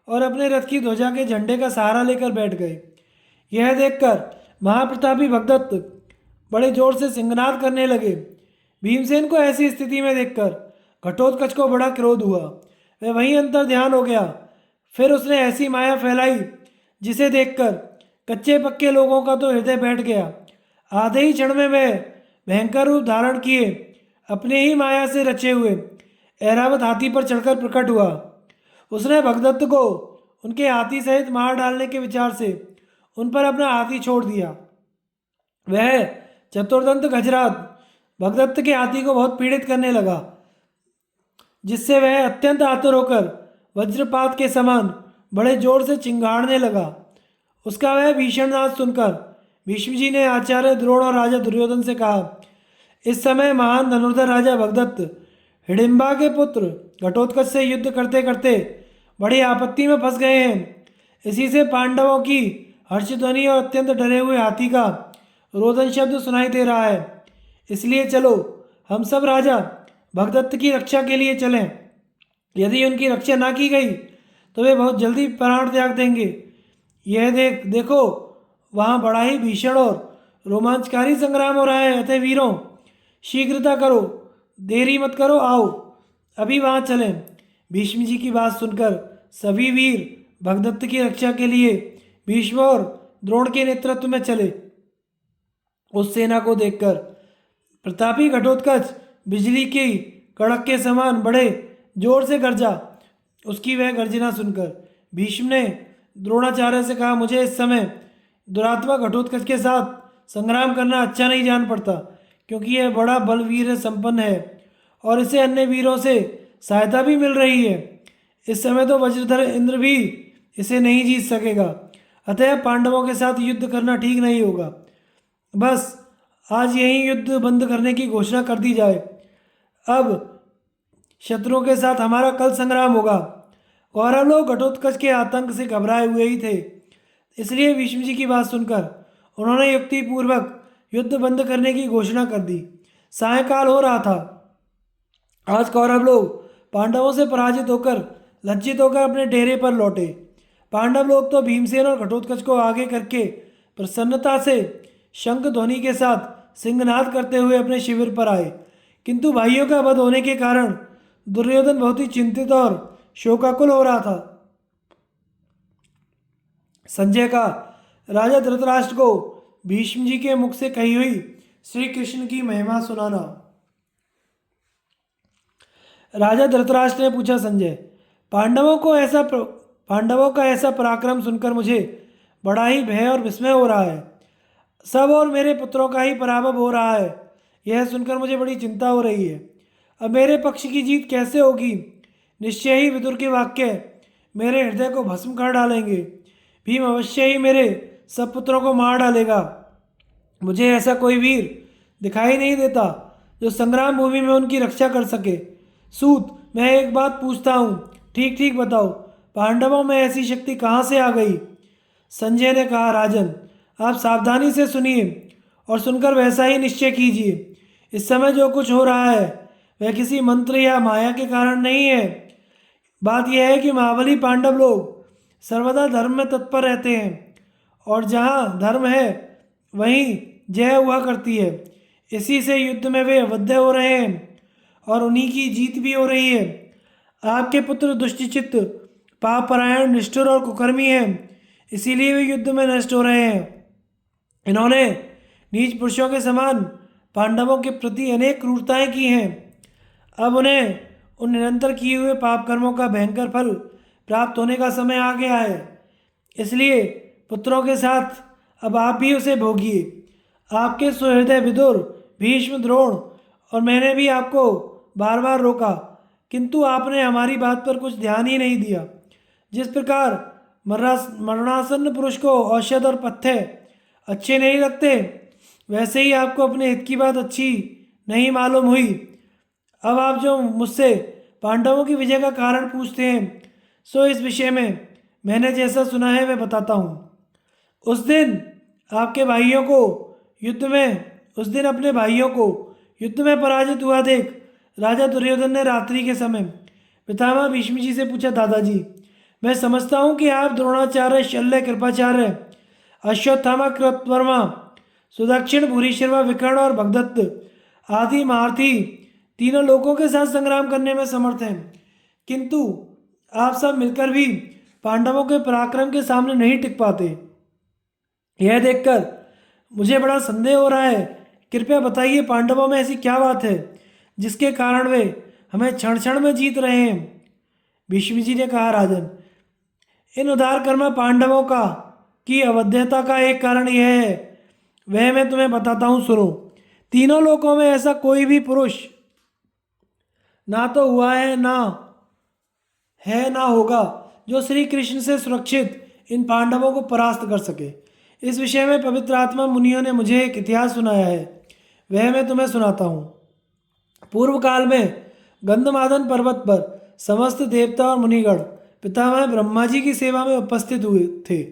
और अपने रथ की ध्वजा के झंडे का सहारा लेकर बैठ गए। यह देखकर महाप्रतापी भगदत्त बड़े जोर से सिंहनाद करने लगे। भीमसेन को ऐसी स्थिति में देखकर घटोत्कच को बड़ा क्रोध हुआ। वह वहीं अंतर ध्यान हो गया। फिर उसने ऐसी माया फैलाई जिसे देखकर कच्चे पक्के लोगों का तो हृदय बैठ गया। आधे ही क्षण में वह भयंकर रूप धारण किए अपने ही माया से रचे हुए ऐरावत हाथी पर चढ़कर प्रकट हुआ। उसने भगदत्त को उनके हाथी सहित मार डालने के विचार से उन पर अपना हाथी छोड़ दिया। वह चतुर्दंत गजराज भगदत्त के हाथी को बहुत पीड़ित करने लगा, जिससे वह अत्यंत आतुर होकर वज्रपात के समान बड़े जोर से चिंगाड़ने लगा। उसका वह भीषण नाद सुनकर भीष्म जी ने आचार्य द्रोण और राजा दुर्योधन से कहा, इस समय महान धनुर्धर राजा भगदत्त हिडिंबा के पुत्र घटोत्कच से युद्ध करते करते बड़ी आपत्ति में फंस गए हैं। इसी से पांडवों की हर्षध्वनि और अत्यंत डरे हुए हाथी का रोदन शब्द सुनाई दे रहा है। इसलिए चलो हम सब राजा भगदत्त की रक्षा के लिए चलें। यदि उनकी रक्षा ना की गई तो वे बहुत जल्दी प्राण त्याग देंगे। यह देखो वहाँ बड़ा ही भीषण और रोमांचकारी संग्राम हो रहा है। अतः वीरों शीघ्रता करो, देरी मत करो, आओ अभी वहाँ चलें। भीष्म जी की बात सुनकर सभी वीर भगदत्त की रक्षा के लिए भीष्म और द्रोण के नेतृत्व में चले। उस सेना को देखकर प्रतापी घटोत्कच बिजली की कड़क के समान बड़े जोर से गरजा। उसकी वह गर्जना सुनकर भीष्म ने द्रोणाचार्य से कहा, मुझे इस समय दुरात्मा घटोत्कच के साथ संग्राम करना अच्छा नहीं जान पड़ता, क्योंकि यह बड़ा बलवीर संपन्न है और इसे अन्य वीरों से सहायता भी मिल रही है। इस समय तो वज्रधर इंद्र भी इसे नहीं जीत सकेगा। अतः पांडवों के साथ युद्ध करना ठीक नहीं होगा। बस आज यही युद्ध बंद करने की घोषणा कर दी जाए। अब शत्रुओं के साथ हमारा कल संग्राम होगा। कौरव लोग घटोत्कच के आतंक से घबराए हुए ही थे, इसलिए भीष्म जी की बात सुनकर उन्होंने युक्तिपूर्वक युद्ध बंद करने की घोषणा कर दी। सायंकाल हो रहा था। आज कौरव लोग पांडवों से पराजित होकर लज्जित होकर अपने डेरे पर लौटे। पांडव लोग तो भीमसेन और घटोत्कच को आगे करके प्रसन्नता से शंख ध्वनि के साथ सिंहनाद करते हुए अपने शिविर पर आए। किंतु भाइयों का वध होने के कारण दुर्योधन बहुत ही चिंतित और शोकाकुल हो रहा था। संजय का राजा धृतराष्ट्र को भीष्म जी के मुख से कही हुई श्री कृष्ण की महिमा सुनाना। राजा धृतराष्ट्र ने पूछा, संजय, पांडवों का ऐसा पराक्रम सुनकर मुझे बड़ा ही भय और विस्मय हो रहा है। सब और मेरे पुत्रों का ही पराभव हो रहा है। यह सुनकर मुझे बड़ी चिंता हो रही है। अब मेरे पक्ष की जीत कैसे होगी? निश्चय ही विदुर के वाक्य मेरे हृदय को भस्म कर डालेंगे। भीम अवश्य ही मेरे सब पुत्रों को मार डालेगा। मुझे ऐसा कोई वीर दिखाई नहीं देता जो संग्राम भूमि में उनकी रक्षा कर सके। सूत, मैं एक बात पूछता हूँ, ठीक ठीक बताओ, पांडवों में ऐसी शक्ति कहाँ से आ गई? संजय ने कहा, राजन, आप सावधानी से सुनिए और सुनकर वैसा ही निश्चय कीजिए। इस समय जो कुछ हो रहा है वह किसी मंत्र या माया के कारण नहीं है। बात यह है कि महाबली पांडव लोग सर्वदा धर्म में तत्पर रहते हैं और जहाँ धर्म है वहीं जय हुआ करती है। इसी से युद्ध में वे अवध्य हो रहे हैं और उन्हीं की जीत भी हो रही है। आपके पुत्र दुष्टचित्त, पापपरायण, निष्ठुर और कुकर्मी हैं, इसीलिए वे युद्ध में नष्ट हो रहे हैं। इन्होंने नीच पुरुषों के समान पांडवों के प्रति अनेक क्रूरताएं की हैं। अब उन्हें उन निरंतर किए हुए पाप कर्मों का भयंकर फल प्राप्त होने का समय आ गया है। इसलिए पुत्रों के साथ अब आप भी उसे भोगिए। आपके सुहृदय विदुर, भीष्म, द्रोण और मैंने भी आपको बार बार रोका, किंतु आपने हमारी बात पर कुछ ध्यान ही नहीं दिया। जिस प्रकार मरणासन्न पुरुष को औषध और पथ्य अच्छे नहीं लगते, वैसे ही आपको अपने हित की बात अच्छी नहीं मालूम हुई। अब आप जो मुझसे पांडवों की विजय का कारण पूछते हैं, सो इस विषय में मैंने जैसा सुना है वह बताता हूँ। उस दिन आपके भाइयों को युद्ध में उस दिन अपने भाइयों को युद्ध में पराजित हुआ देख राजा दुर्योधन ने रात्रि के समय पितामह भीष्म जी से पूछा, दादाजी, मैं समझता हूँ कि आप द्रोणाचार्य, शल्य, कृपाचार्य, अश्वत्थामा, कृतवर्मा, सुदक्षिण, भूरिश्रवा, विकर्ण और भगदत्त आदि महारथी तीनों लोगों के साथ संग्राम करने में समर्थ हैं, किंतु आप सब मिलकर भी पांडवों के पराक्रम के सामने नहीं टिक पाते। यह देखकर मुझे बड़ा संदेह हो रहा है। कृपया बताइए, पांडवों में ऐसी क्या बात है जिसके कारण वे हमें क्षण क्षण में जीत रहे हैं? भीष्म जी ने कहा, राजन, इन उदार कर्मा पांडवों का की अवध्यता का एक कारण यह है, वह मैं तुम्हें बताता हूँ, सुनो। तीनों लोकों में ऐसा कोई भी पुरुष ना तो हुआ है ना होगा जो श्री कृष्ण से सुरक्षित इन पांडवों को परास्त कर सके। इस विषय में पवित्र आत्मा मुनियों ने मुझे एक इतिहास सुनाया है, वह मैं तुम्हें सुनाता हूँ। पूर्व काल में गंधमादन पर्वत पर समस्त देवता और मुनिगण पितामह ब्रह्मा जी की सेवा में उपस्थित हुए थे।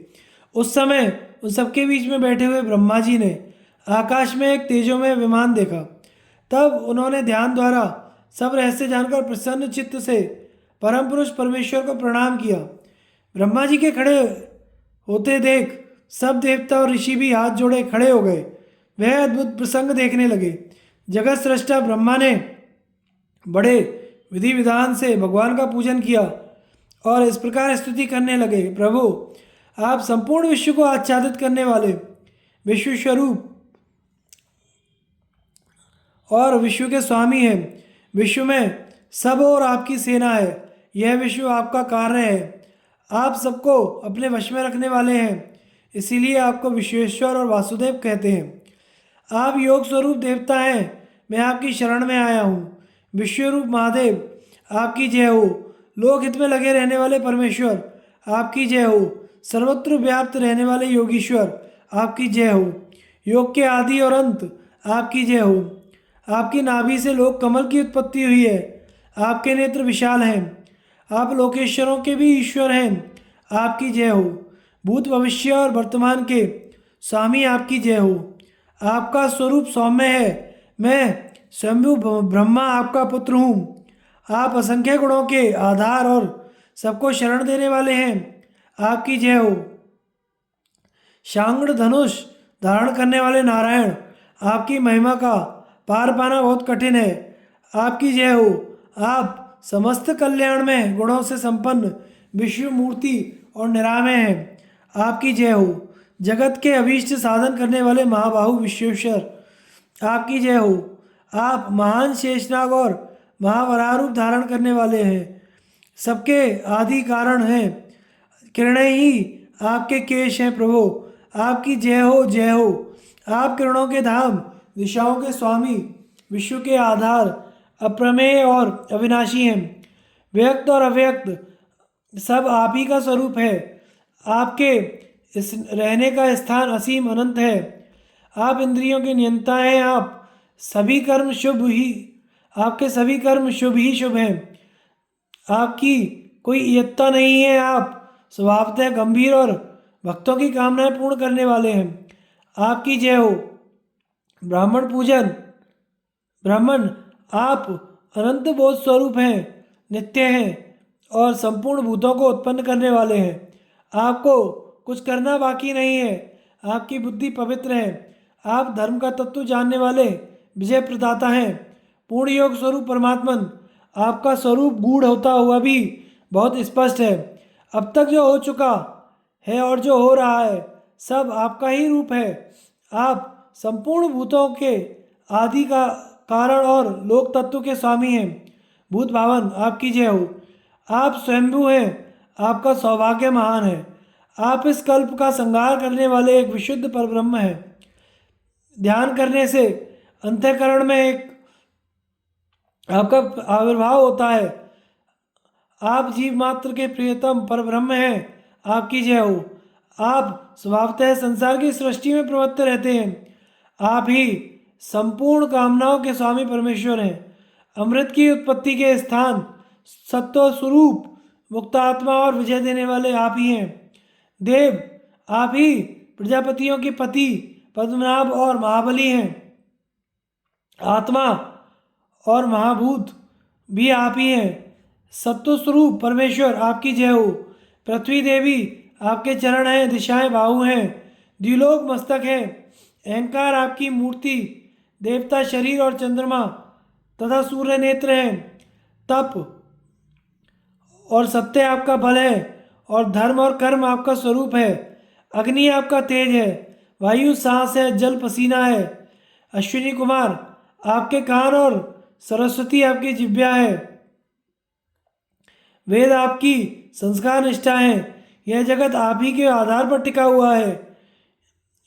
उस समय उन सबके बीच में बैठे हुए ब्रह्मा जी ने आकाश में एक तेजोमय विमान देखा। तब उन्होंने ध्यान द्वारा सब रहस्य जानकर प्रसन्न चित्त से परम पुरुष परमेश्वर को प्रणाम किया। ब्रह्मा जी के खड़े होते देख सब देवता और ऋषि भी हाथ जोड़े खड़े हो गए। वह अद्भुत प्रसंग देखने लगे। जगत सृष्टा ब्रह्मा ने बड़े विधि विधान से भगवान का पूजन किया और इस प्रकार स्तुति करने लगे, प्रभु, आप संपूर्ण विश्व को आच्छादित करने वाले, विश्व स्वरूप और विश्व के स्वामी हैं। विश्व में सब और आपकी सेना है। यह विश्व आपका कार्य है। आप सबको अपने वश में रखने वाले हैं, इसीलिए आपको विश्वेश्वर और वासुदेव कहते हैं। आप योग स्वरूप देवता हैं। मैं आपकी शरण में आया हूँ। विश्वरूप महादेव, आपकी जय हो। लोकहित में लगे रहने वाले परमेश्वर, आपकी जय हो। सर्वत्र व्याप्त रहने वाले योगीश्वर, आपकी जय हो। योग के आदि और अंत, आपकी जय हो। आपकी नाभि से लोक कमल की उत्पत्ति हुई है। आपके नेत्र विशाल हैं। आप लोकेश्वरों के भी ईश्वर हैं, आपकी जय हो। भूत, भविष्य और वर्तमान के स्वामी, आपकी जय हो। आपका स्वरूप सौम्य है। मैं स्वयंभू ब्रह्मा आपका पुत्र हूँ। आप असंख्य गुणों के आधार और सबको शरण देने वाले हैं, आपकी जय हो। शांग्र धनुष धारण करने वाले नारायण, आपकी महिमा का पार पाना बहुत कठिन है, आपकी जय हो। आप समस्त कल्याण में गुणों से संपन्न विश्व मूर्ति और निरामय हैं, आपकी जय हो। जगत के अभीष्ट साधन करने वाले महाबाहु विश्वेश्वर, आपकी जय हो। आप महान शेषनाग और महावराह रूप धारण करने वाले हैं, सबके आदि कारण हैं। किरणें ही आपके केश हैं, प्रभु, आपकी जय हो, जय हो। आप किरणों के धाम, दिशाओं के स्वामी, विश्व के आधार, अप्रमेय और अविनाशी हैं। व्यक्त और अव्यक्त सब आप ही का स्वरूप है। आपके इस रहने का स्थान असीम अनंत है। आप इंद्रियों के नियंता हैं। आप सभी कर्म शुभ ही आपके सभी कर्म शुभ ही शुभ हैं। आपकी कोई इयत्ता नहीं है। आप स्वभावतः गंभीर और भक्तों की कामनाएं पूर्ण करने वाले हैं, आपकी जय हो। ब्राह्मण, आप अनंत बोध स्वरूप हैं, नित्य हैं और संपूर्ण भूतों को उत्पन्न करने वाले हैं। आपको कुछ करना बाकी नहीं है। आपकी बुद्धि पवित्र है। आप धर्म का तत्व जानने वाले विजय प्रदाता हैं। पूर्ण योग स्वरूप परमात्मन, आपका स्वरूप गूढ़ होता हुआ भी बहुत स्पष्ट है। अब तक जो हो चुका है और जो हो रहा है सब आपका ही रूप है। आप संपूर्ण भूतों के आदि का कारण और लोक तत्व के स्वामी हैं। भूत भावन आपकी जय हो। आप स्वयंभू हैं। आपका सौभाग्य महान है। आप इस कल्प का संहार करने वाले एक विशुद्ध परब्रह्म हैं। ध्यान करने से अंतःकरण में एक आपका आविर्भाव होता है। आप जीव मात्र के प्रियतम परब्रह्म हैं। आपकी जय हो। आप स्वभावतः संसार की सृष्टि में प्रवृत्त रहते हैं। आप ही संपूर्ण कामनाओं के स्वामी परमेश्वर हैं। अमृत की उत्पत्ति के स्थान, सत्व स्वरूप, मुक्त आत्मा और विजय देने वाले आप ही हैं। देव, आप ही प्रजापतियों के पति पद्मनाभ और महाबली हैं। आत्मा और महाभूत भी आप ही हैं। सत्व स्वरूप परमेश्वर आपकी जय हो। पृथ्वी देवी आपके चरण हैं। दिशाएं बाहु हैं। द्विलोक मस्तक है। अहंकार आपकी मूर्ति, देवता शरीर और चंद्रमा तथा सूर्य नेत्र हैं। तप और सत्य आपका बल है और धर्म और कर्म आपका स्वरूप है। अग्नि आपका तेज है। वायु सांस है। जल पसीना है। अश्विनी कुमार आपके कान और सरस्वती आपकी जिह्वा है। वेद आपकी संस्कार निष्ठा है। यह जगत आप ही के आधार पर टिका हुआ है।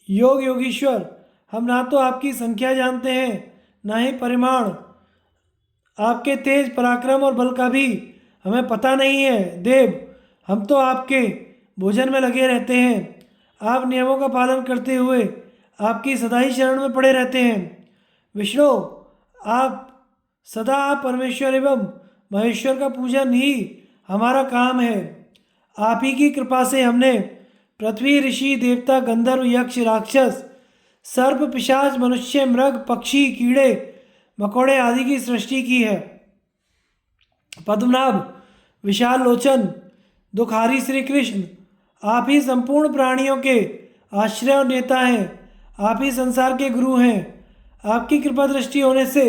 योग योगीश्वर, हम ना तो आपकी संख्या जानते हैं ना ही परिमाण। आपके तेज पराक्रम और बल का भी हमें पता नहीं है। देव, हम तो आपके भोजन में लगे रहते हैं। आप नियमों का पालन करते हुए आपकी सदा ही शरण में पड़े रहते हैं। विष्णु, आप सदा आप परमेश्वर एवं महेश्वर का पूजन ही हमारा काम है। आप ही की कृपा से हमने पृथ्वी, ऋषि, देवता, गंधर्व, यक्ष, राक्षस, सर्प, पिशाच, मनुष्य, मृग, पक्षी, कीड़े मकोड़े आदि की सृष्टि की है। पद्मनाभ, विशाल लोचन, दुखारी श्री कृष्ण, आप ही संपूर्ण प्राणियों के आश्रय और नेता हैं। आप ही संसार के गुरु हैं। आपकी कृपा दृष्टि होने से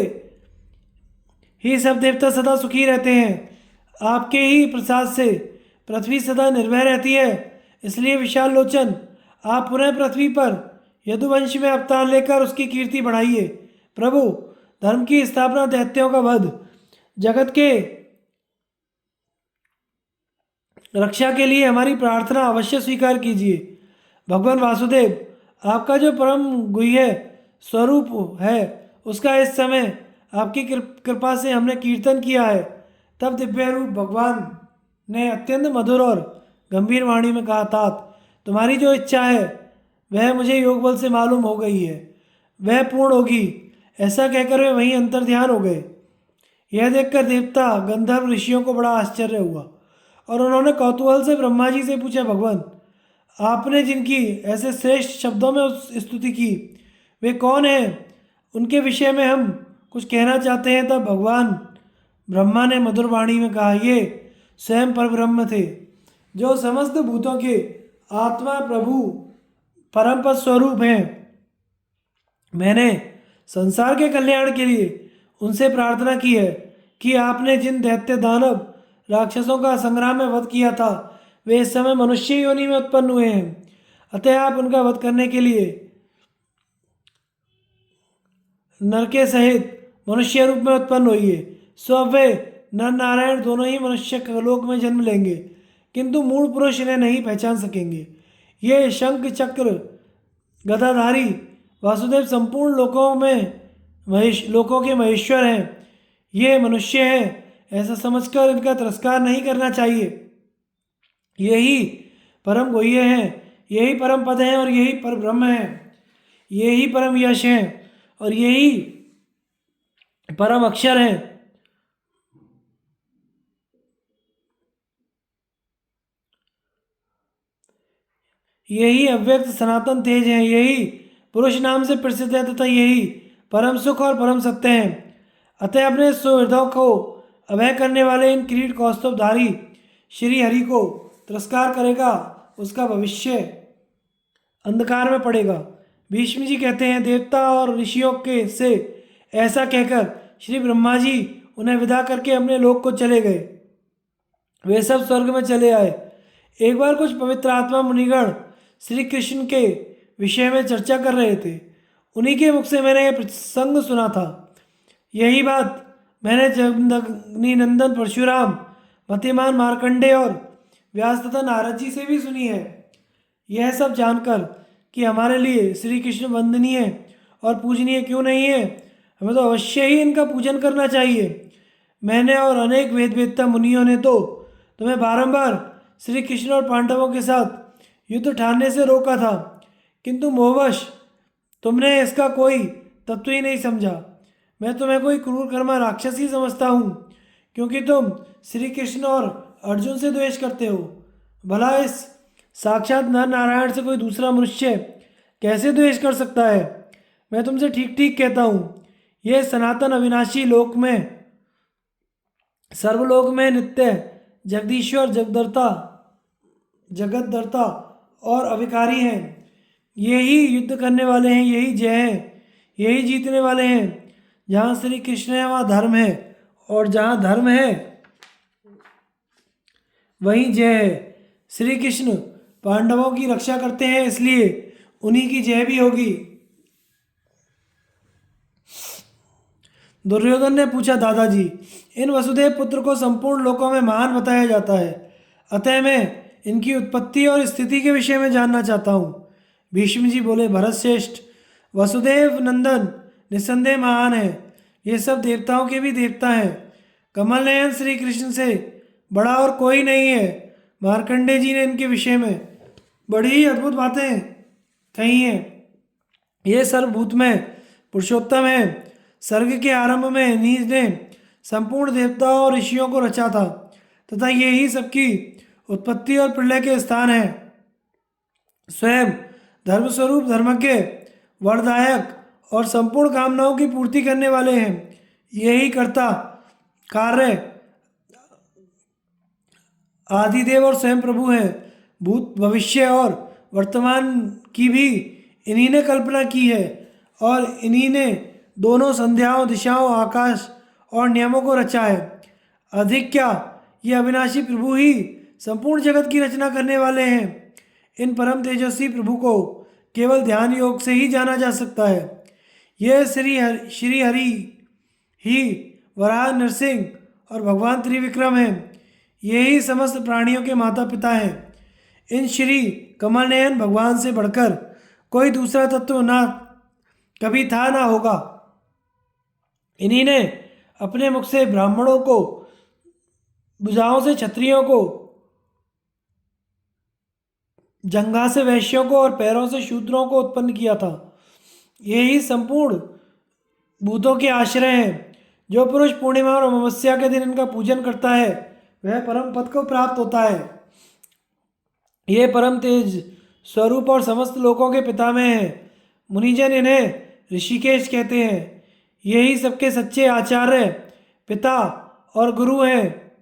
ही सब देवता सदा सुखी रहते हैं। आपके ही प्रसाद से पृथ्वी सदा निर्भय रहती है। इसलिए विशाल लोचन, आप पुनः पृथ्वी पर यदुवंश में अवतार लेकर उसकी कीर्ति बढ़ाइए। प्रभु, धर्म की स्थापना, दैत्यों का वध, जगत के रक्षा के लिए हमारी प्रार्थना अवश्य स्वीकार कीजिए। भगवान वासुदेव, आपका जो परम गुह्य स्वरूप है उसका इस समय आपकी कृपा से हमने कीर्तन किया है। तब दिव्य रूप भगवान ने अत्यंत मधुर और गंभीर वाणी में कहा, तात, तुम्हारी जो इच्छा है वह मुझे योग बल से मालूम हो गई है, वह पूर्ण होगी। ऐसा कहकर वे वहीं अंतर्ध्यान हो गए। यह देखकर देवता, गंधर्व, ऋषियों को बड़ा आश्चर्य हुआ और उन्होंने कौतूहल से ब्रह्मा जी से पूछा, भगवान, आपने जिनकी ऐसे श्रेष्ठ शब्दों में स्तुति की वे कौन हैं? उनके विषय में हम कुछ कहना चाहते हैं। तब भगवान ब्रह्मा ने मधुर वाणी में कहा, ये स्वयं परब्रह्म थे जो समस्त भूतों के आत्मा, प्रभु, परम पद स्वरूप हैं। मैंने संसार के कल्याण के लिए उनसे प्रार्थना की है कि आपने जिन दैत्य, दानव, राक्षसों का संग्राम में वध किया था वे इस समय मनुष्य योनि में उत्पन्न हुए हैं। अतः आप उनका वध करने के लिए नर के सहित मनुष्य रूप में उत्पन्न होइए। सो अब वे नर नारायण दोनों ही मनुष्य लोक में जन्म लेंगे, किंतु मूल पुरुष इन्हें नहीं पहचान सकेंगे। ये शंख चक्र गदाधारी वासुदेव संपूर्ण लोकों के महेश्वर हैं। ये मनुष्य हैं ऐसा समझकर इनका तिरस्कार नहीं करना चाहिए। यही परम गुह्य हैं, यही परम पद हैं और यही पर ब्रह्म हैं। यही परम यश हैं और यही परम अक्षर हैं। यही अव्यक्त सनातन तेज हैं। यही पुरुष नाम से प्रसिद्ध है तथा यही परम सुख और परम सत्य हैं। अतः अपने सुहृदों को अभय करने वाले इन किरीट कौस्तुभधारी श्री हरि को तिरस्कार करेगा उसका भविष्य अंधकार में पड़ेगा। भीष्म जी कहते हैं, देवता और ऋषियों के से ऐसा कहकर श्री ब्रह्मा जी उन्हें विदा करके अपने लोक को चले गए। वे सब स्वर्ग में चले आए। एक बार कुछ पवित्र आत्मा मुनिगण श्री कृष्ण के विषय में चर्चा कर रहे थे। उन्हीं के मुख से मैंने यह प्रसंग सुना था। यही बात मैंने जगनी नंदन परशुराम, मतिमान मार्कंडे और व्यास तथा नारद जी से भी सुनी है। यह सब जानकर कि हमारे लिए श्री कृष्ण वंदनीय और पूजनीय क्यों नहीं है, हमें तो अवश्य ही इनका पूजन करना चाहिए। मैंने और अनेक वेद वेदता मुनियों ने तो तुम्हें बारंबार श्री कृष्ण और पांडवों के साथ युद्ध ठानने से रोका था, किंतु मोहवश तुमने इसका कोई तत्व ही नहीं समझा। मैं तुम्हें कोई क्रूर कर्मा राक्षस ही समझता हूँ, क्योंकि तुम श्री कृष्ण और अर्जुन से द्वेष करते हो। भला इस साक्षात नर नारायण से कोई दूसरा मनुष्य कैसे द्वेष कर सकता है? मैं तुमसे ठीक ठीक कहता हूँ, यह सनातन अविनाशी लोक में, सर्वलोक में नित्य जगदीश्वर जगतदर्ता और अविकारी हैं। यही युद्ध करने वाले हैं, यही जय हैं, यही जीतने वाले हैं। जहाँ श्री कृष्ण है वहाँ धर्म है, और जहाँ धर्म है वहीं जय है। श्री कृष्ण पांडवों की रक्षा करते हैं, इसलिए उन्हीं की जय भी होगी। दुर्योधन ने पूछा, दादाजी, इन वसुदेव पुत्र को संपूर्ण लोकों में महान बताया जाता है, अतः मैं इनकी उत्पत्ति और स्थिति के विषय में जानना चाहता हूँ। भीष्म जी बोले, भरत श्रेष्ठ, वसुदेव नंदन निस्संदेह महान है। ये सब देवताओं के भी देवता हैं। कमल नयन श्री कृष्ण से बड़ा और कोई नहीं है। मार्कंडे जी ने इनके विषय में बड़ी ही अद्भुत बातें कही हैं। ये सर्वभूतमय पुरुषोत्तम है। सर्ग के आरंभ में इन्हीं ने संपूर्ण देवताओं और ऋषियों को रचा था, तथा ये ही सबकी उत्पत्ति और प्रलय के स्थान है। स्वयं धर्मस्वरूप, धर्मज्ञ, वरदायक और संपूर्ण कामनाओं की पूर्ति करने वाले हैं। यही कर्ता कार्य आदिदेव और स्वयं प्रभु हैं। भूत, भविष्य और वर्तमान की भी इन्हीं ने कल्पना की है, और इन्हीं ने दोनों संध्याओं, दिशाओं, आकाश और नियमों को रचा है। अधिक क्या, ये अविनाशी प्रभु ही संपूर्ण जगत की रचना करने वाले हैं। इन परम तेजस्वी प्रभु को केवल ध्यान योग से ही जाना जा सकता है। यह श्री हरि ही वराह, नरसिंह और भगवान त्रिविक्रम हैं। यही समस्त प्राणियों के माता पिता हैं। इन श्री कमल नयन भगवान से बढ़कर कोई दूसरा तत्व ना कभी था ना होगा। इन्हीं ने अपने मुख से ब्राह्मणों को, भुजाओं से क्षत्रियों को, जंघा से वैश्यों को और पैरों से शूद्रों को उत्पन्न किया था। यही संपूर्ण भूतों के आश्रय हैं। जो पुरुष पूर्णिमा और अमावस्या के दिन इनका पूजन करता है वह परम पद को प्राप्त होता है। ये परम तेज स्वरूप और समस्त लोकों के पिता में है। मुनिजन इन्हें ऋषिकेश कहते हैं। यही सबके सच्चे आचार्य, पिता और गुरु हैं।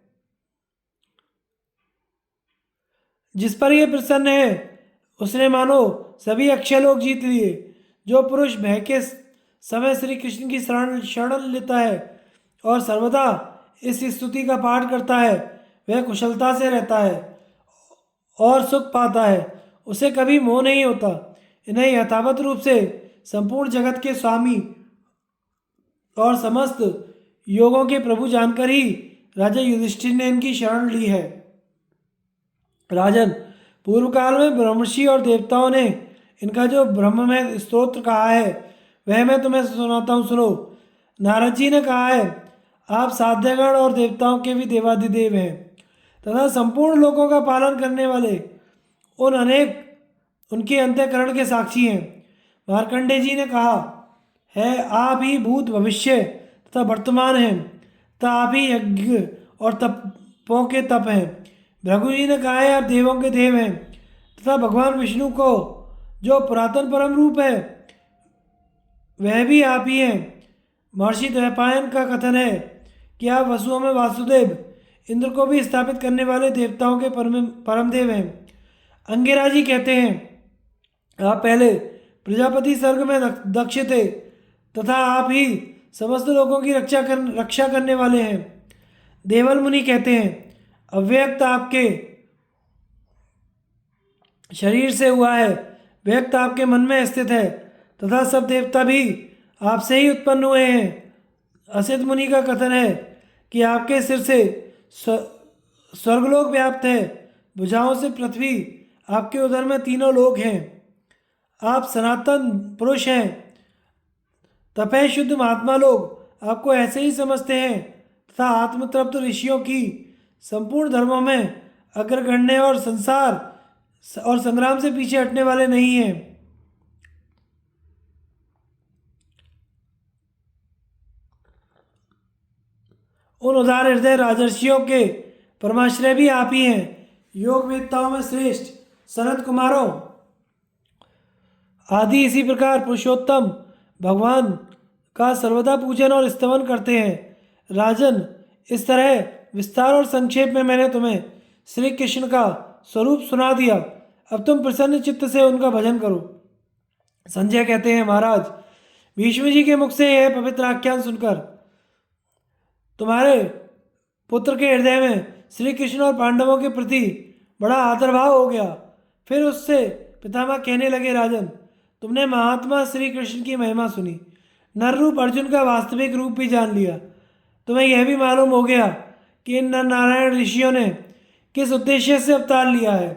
जिस पर ये प्रसन्न है उसने मानो सभी अक्षय लोक जीत लिए। जो पुरुष भय के समय श्री कृष्ण की शरण लेता है और सर्वदा इस स्तुति का पाठ करता है वह कुशलता से रहता है और सुख पाता है। उसे कभी मोह नहीं होता। इन्हें यथावत रूप से संपूर्ण जगत के स्वामी और समस्त योगों के प्रभु जानकर ही राजा युधिष्ठिर ने इनकी शरण ली है। राजन, पूर्व काल में ब्रह्मर्षि और देवताओं ने इनका जो ब्रह्म में स्तोत्र कहा है वह मैं तुम्हें सुनाता हूँ, सुनो। नारद जी ने कहा है, आप साध्यगण और देवताओं के भी देवाधिदेव हैं तथा संपूर्ण लोकों का पालन करने वाले उनके अंतःकरण के साक्षी हैं। मार्कंडे जी ने कहा है, आप ही भूत, भविष्य तथा वर्तमान हैं, तथा आप ही यज्ञ और तपों के तप हैं। भृगु जी ने कहा है, आप देवों के देव हैं तथा भगवान विष्णु को जो पुरातन परम रूप है वह भी आप ही हैं। महर्षि द्वैपायन का कथन है कि आप वसुओं में वासुदेव, इंद्र को भी स्थापित करने वाले देवताओं के परम देव हैं। अंगिरा जी कहते हैं, आप पहले प्रजापति स्वर्ग में दक्ष थे तथा आप ही समस्त लोगों की रक्षा करने वाले हैं। देवल मुनि कहते हैं, अव्यक्त आपके शरीर से हुआ है, व्यक्त आपके मन में स्थित है तथा सब देवता भी आपसे ही उत्पन्न हुए हैं। असित मुनि का कथन है कि आपके सिर से स्वर्गलोक व्याप्त है, भुजाओं से पृथ्वी, आपके उदर में तीनों लोक हैं। आप सनातन पुरुष हैं, तपय शुद्ध महात्मा लोग आपको ऐसे ही समझते हैं तथा आत्मतृप्त ऋषियों की संपूर्ण धर्मों में अग्रगण्य और संग्राम से पीछे हटने वाले नहीं हैं। उन उदार हृदय राजर्षियों के परमाश्रय भी आप ही हैं। योग वेदताओं में श्रेष्ठ सनत कुमारों आदि इसी प्रकार पुरुषोत्तम भगवान का सर्वदा पूजन और स्तवन करते हैं। राजन, इस तरह विस्तार और संक्षेप में मैंने तुम्हें श्री कृष्ण का स्वरूप सुना दिया। अब तुम प्रसन्न चित्त से उनका भजन करो। संजय कहते हैं, महाराज, भीष्म जी के मुख से यह पवित्र आख्यान सुनकर तुम्हारे पुत्र के हृदय में श्री कृष्ण और पांडवों के प्रति बड़ा आदरभाव हो गया। फिर उससे पितामह कहने लगे, राजन, तुमने महात्मा श्री कृष्ण की महिमा सुनी, नर रूप अर्जुन का वास्तविक रूप भी जान लिया। तुम्हें यह भी मालूम हो गया कि इन नर नारायण ऋषियों ने किस उद्देश्य से अवतार लिया है।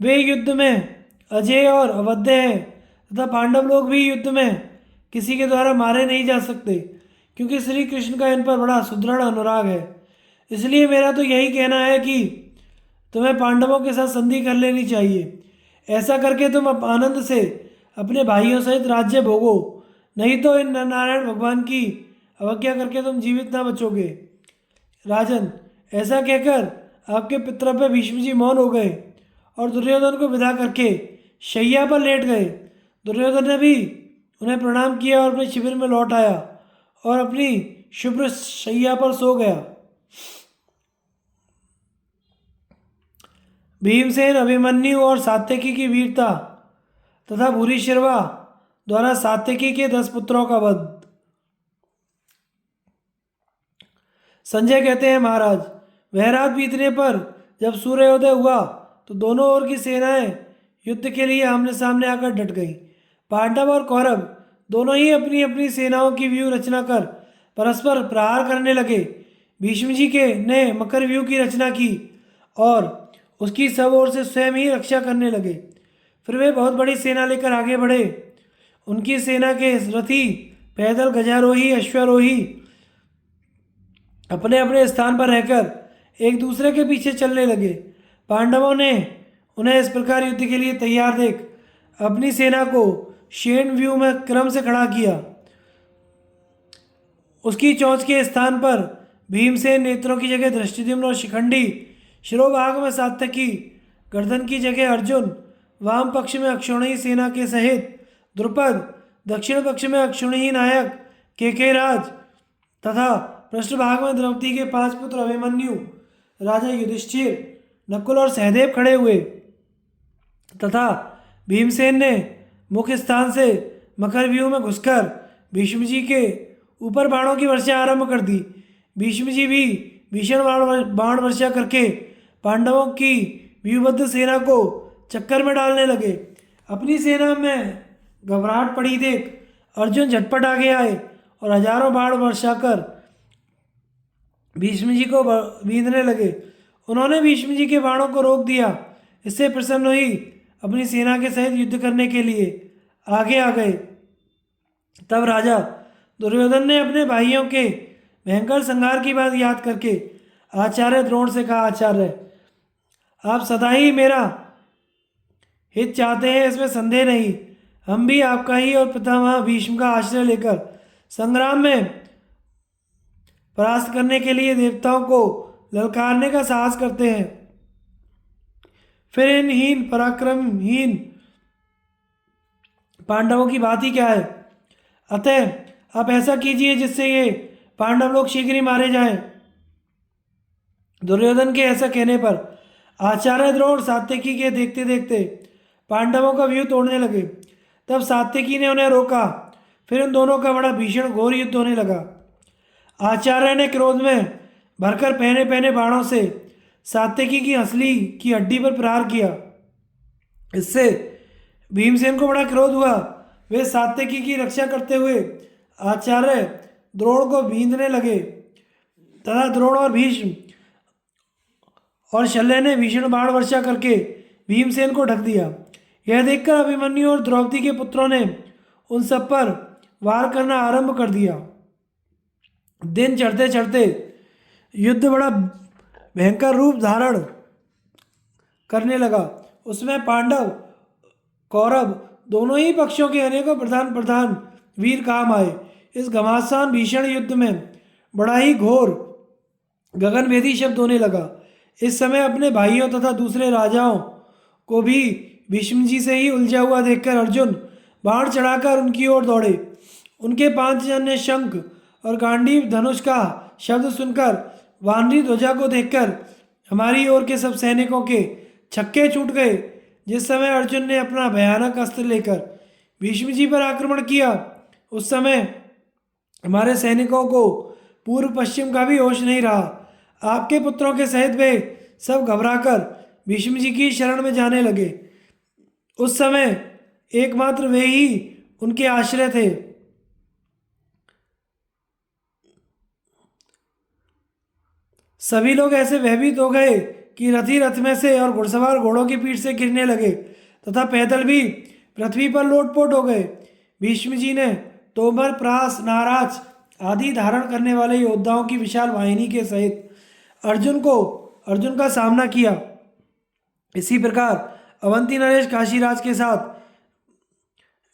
वे युद्ध में अजय और अवध्य हैं तथा पांडव लोग भी युद्ध में किसी के द्वारा मारे नहीं जा सकते, क्योंकि श्री कृष्ण का इन पर बड़ा सुदृढ़ अनुराग है। इसलिए मेरा तो यही कहना है कि तुम्हें पांडवों के साथ संधि कर लेनी चाहिए। ऐसा करके तुम आनंद से अपने भाइयों सहित राज्य भोगो, नहीं तो इन नारायण भगवान की अवज्ञा करके तुम जीवित ना बचोगे। राजन, ऐसा कहकर आपके पितृव्य भीष्म जी मौन हो गए और दुर्योधन को विदा करके शैया पर लेट गए। दुर्योधन ने भी उन्हें प्रणाम किया और अपने शिविर में लौट आया और अपनी शुभ्र शैया पर सो गया। भीमसेन, अभिमन्यु और सात्यकी की वीरता तथा भूरिश्रवा द्वारा सात्यकी के 10 पुत्रों का वध। संजय कहते हैं, महाराज, वह रात बीतने पर जब सूर्योदय हुआ तो दोनों ओर की सेनाएं युद्ध के लिए आमने सामने आकर डट गईं। पांडव और कौरव दोनों ही अपनी अपनी सेनाओं की व्यूह रचना कर परस्पर प्रहार करने लगे। भीष्म जी के ने मकर व्यूह की रचना की और उसकी सब ओर से स्वयं ही रक्षा करने लगे। फिर वे बहुत बड़ी सेना लेकर आगे बढ़े। उनकी सेना के रथी, पैदल, गजारोही, अश्वारोही अपने अपने स्थान पर रहकर एक दूसरे के पीछे चलने लगे। पांडवों ने उन्हें इस प्रकार युद्ध के लिए तैयार देख अपनी सेना को शेन व्यू में क्रम से खड़ा किया। उसकी चोंच के स्थान पर भीमसेन, नेत्रों की जगह धृष्टद्युम्न और शिखंडी, शिरोभाग में सात्यकी, गर्दन की जगह अर्जुन, वाम पक्ष में अक्षौणी सेना के सहित द्रुपद, दक्षिण पक्ष में अक्षौणी नायक केकेराज तथा पृष्ठभाग में द्रौपदी के 5 पुत्र अभिमन्यु, राजा युधिष्ठिर, नकुल और सहदेव खड़े हुए तथा भीमसेन ने मुख्य स्थान से मकर व्यूह में घुसकर भीष्म जी के ऊपर बाणों की वर्षा आरंभ कर दी। भीष्म जी भी भीषण बाण वर्षा करके पांडवों की व्यूहबद्ध सेना को चक्कर में डालने लगे। अपनी सेना में घबराहट पड़ी देख अर्जुन झटपट आगे आए और हजारों बाण वर्षा कर भीष्म जी को बींधने लगे। उन्होंने भीष्म जी के बाणों को रोक दिया। इससे प्रसन्न हुई अपनी सेना के सहित युद्ध करने के लिए आगे आ गए। तब राजा दुर्योधन ने अपने भाइयों के भयंकर संहार की बात याद करके आचार्य द्रोण से कहा, आचार्य, आप सदा ही मेरा हित चाहते हैं, इसमें संदेह नहीं। हम भी आपका ही और पितामह भीष्म का आश्रय लेकर संग्राम में परास्त करने के लिए देवताओं को ललकारने का साहस करते हैं। फिर इन हीन पराक्रमहीन पांडवों की बात ही क्या है। अतः आप ऐसा कीजिए जिससे ये पांडव लोग शीघ्र ही मारे जाएं। दुर्योधन के ऐसा कहने पर आचार्य द्रोण सात्यकी के देखते देखते पांडवों का व्यू तोड़ने लगे। तब सात्यकी ने उन्हें रोका। फिर उन दोनों का बड़ा भीषण घोर युद्ध होने लगा। आचार्य ने क्रोध में भरकर पहने पहने बाणों से सात्यकी की हंसली की हड्डी पर प्रहार किया। इससे भीमसेन को बड़ा क्रोध हुआ। वे सात्यकी की रक्षा करते हुए आचार्य द्रोण को बींधने लगे तथा द्रोण और भीष्म और शल्य ने भीषण बाण वर्षा करके भीमसेन को ढक दिया। यह देखकर अभिमन्यु और द्रौपदी के पुत्रों ने उन सब पर वार करना आरंभ कर दिया। दिन चढ़ते चढ़ते युद्ध बड़ा भयंकर रूप धारण करने लगा। उसमें पांडव कौरव दोनों ही पक्षों के अनेकों प्रधान प्रधान वीर काम आए। इस घमासान भीषण युद्ध में बड़ा ही घोर गगनभेदी शब्द होने लगा। इस समय अपने भाइयों तथा दूसरे राजाओं को भी भीष्म जी से ही उलझा हुआ देखकर अर्जुन बाण चढ़ाकर उनकी ओर दौड़े। उनके पांचजन्य शंख और गांडीव धनुष का शब्द सुनकर वानरी ध्वजा को देखकर हमारी ओर के सब सैनिकों के छक्के छूट गए। जिस समय अर्जुन ने अपना भयानक अस्त्र लेकर भीष्म जी पर आक्रमण किया, उस समय हमारे सैनिकों को पूर्व पश्चिम का भी होश नहीं रहा। आपके पुत्रों के सहित वे सब घबराकर भीष्म जी की शरण में जाने लगे। उस समय एकमात्र वे ही उनके आश्रय थे। सभी लोग ऐसे भयभीत हो गए कि रथी रथ में से और घुड़सवार घोड़ों की पीठ से गिरने लगे तथा पैदल भी पृथ्वी पर लोटपोट हो गए। भीष्म जी ने तोमर, प्रास, नाराज आदि धारण करने वाले योद्धाओं की विशाल वाहिनी के सहित अर्जुन का सामना किया। इसी प्रकार अवंती नरेश काशीराज के साथ,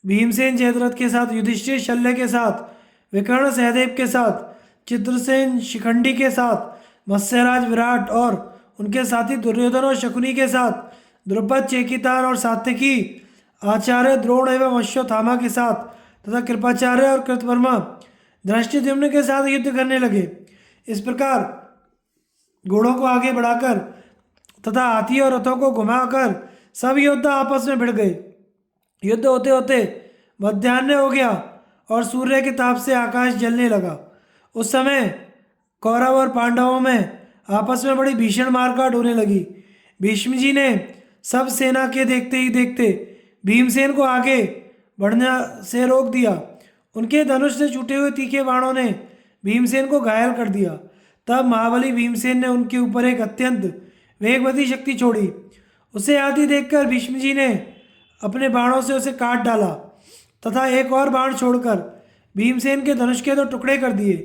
भीमसेन जयद्रथ के साथ, युधिष्ठिर शल्य के साथ, विकर्ण सहदेव के साथ, चित्रसेन शिखंडी के साथ, मत्स्यराज विराट और उनके साथी दुर्योधन और शकुनी के साथ, द्रुपद, चेकितान और सात्यकी, आचार्य द्रोण एवं अश्वत्थामा के साथ तथा कृपाचार्य और कृतवर्मा धृष्टद्युम्न के साथ युद्ध करने लगे। इस प्रकार घोड़ों को आगे बढ़ाकर तथा हाथी और रथों को घुमाकर सब योद्धा आपस में भिड़ गए। युद्ध होते होते मध्याह्न हो गया और सूर्य के ताप से आकाश जलने लगा। उस समय कौरव और पांडवों में आपस में बड़ी भीषण मारकाट होने लगी। भीष्म जी ने सब सेना के देखते ही देखते भीमसेन को आगे बढ़ने से रोक दिया। उनके धनुष से छूटे हुए तीखे बाणों ने भीमसेन को घायल कर दिया। तब महाबली भीमसेन ने उनके ऊपर एक अत्यंत वेगवती शक्ति छोड़ी। उसे आती देखकर भीष्म जी ने अपने बाणों से उसे काट डाला तथा एक और बाण छोड़कर भीमसेन के धनुष के 2 टुकड़े कर दिए।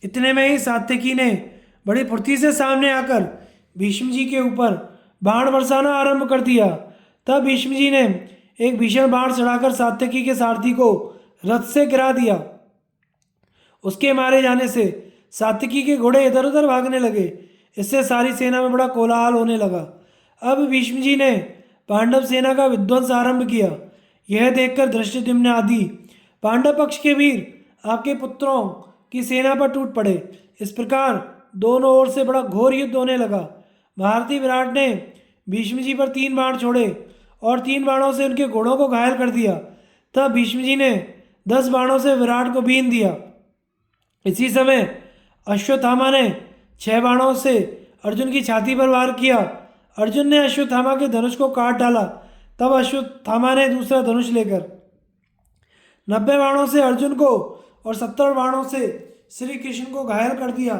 इतने में ही सात्यकी ने बड़ी फुर्ती से सामने आकर भीष्म जी के ऊपर बाण बरसाना आरंभ कर दिया। तब भीष्म जी ने एक भीषण बाण चढ़ाकर सात्यकी के सारथी को रथ से गिरा दिया। उसके मारे जाने से सात्यकी के घोड़े इधर उधर भागने लगे। इससे सारी सेना में बड़ा कोलाहल होने लगा। अब भीष्म जी ने पांडव सेना का विध्वंस आरंभ किया। यह देखकर धृष्टद्युम्न आदि पांडव पक्ष के वीर आपके पुत्रों की सेना पर टूट पड़े। इस प्रकार दोनों ओर से बड़ा घोर युद्ध होने लगा। भारती विराट ने भीष्म जी पर 3 बाण छोड़े और 3 बाणों से उनके घोड़ों को घायल कर दिया। तब भीष्म जी ने 10 बाणों से विराट को बीन दिया। इसी समय अश्वत्थामा ने 6 बाणों से अर्जुन की छाती पर वार किया। अर्जुन ने अश्वत्थामा के धनुष को काट डाला। तब अश्वत्थामा ने दूसरा धनुष लेकर 90 बाणों से अर्जुन को और 70 बाणों से श्री कृष्ण को घायल कर दिया।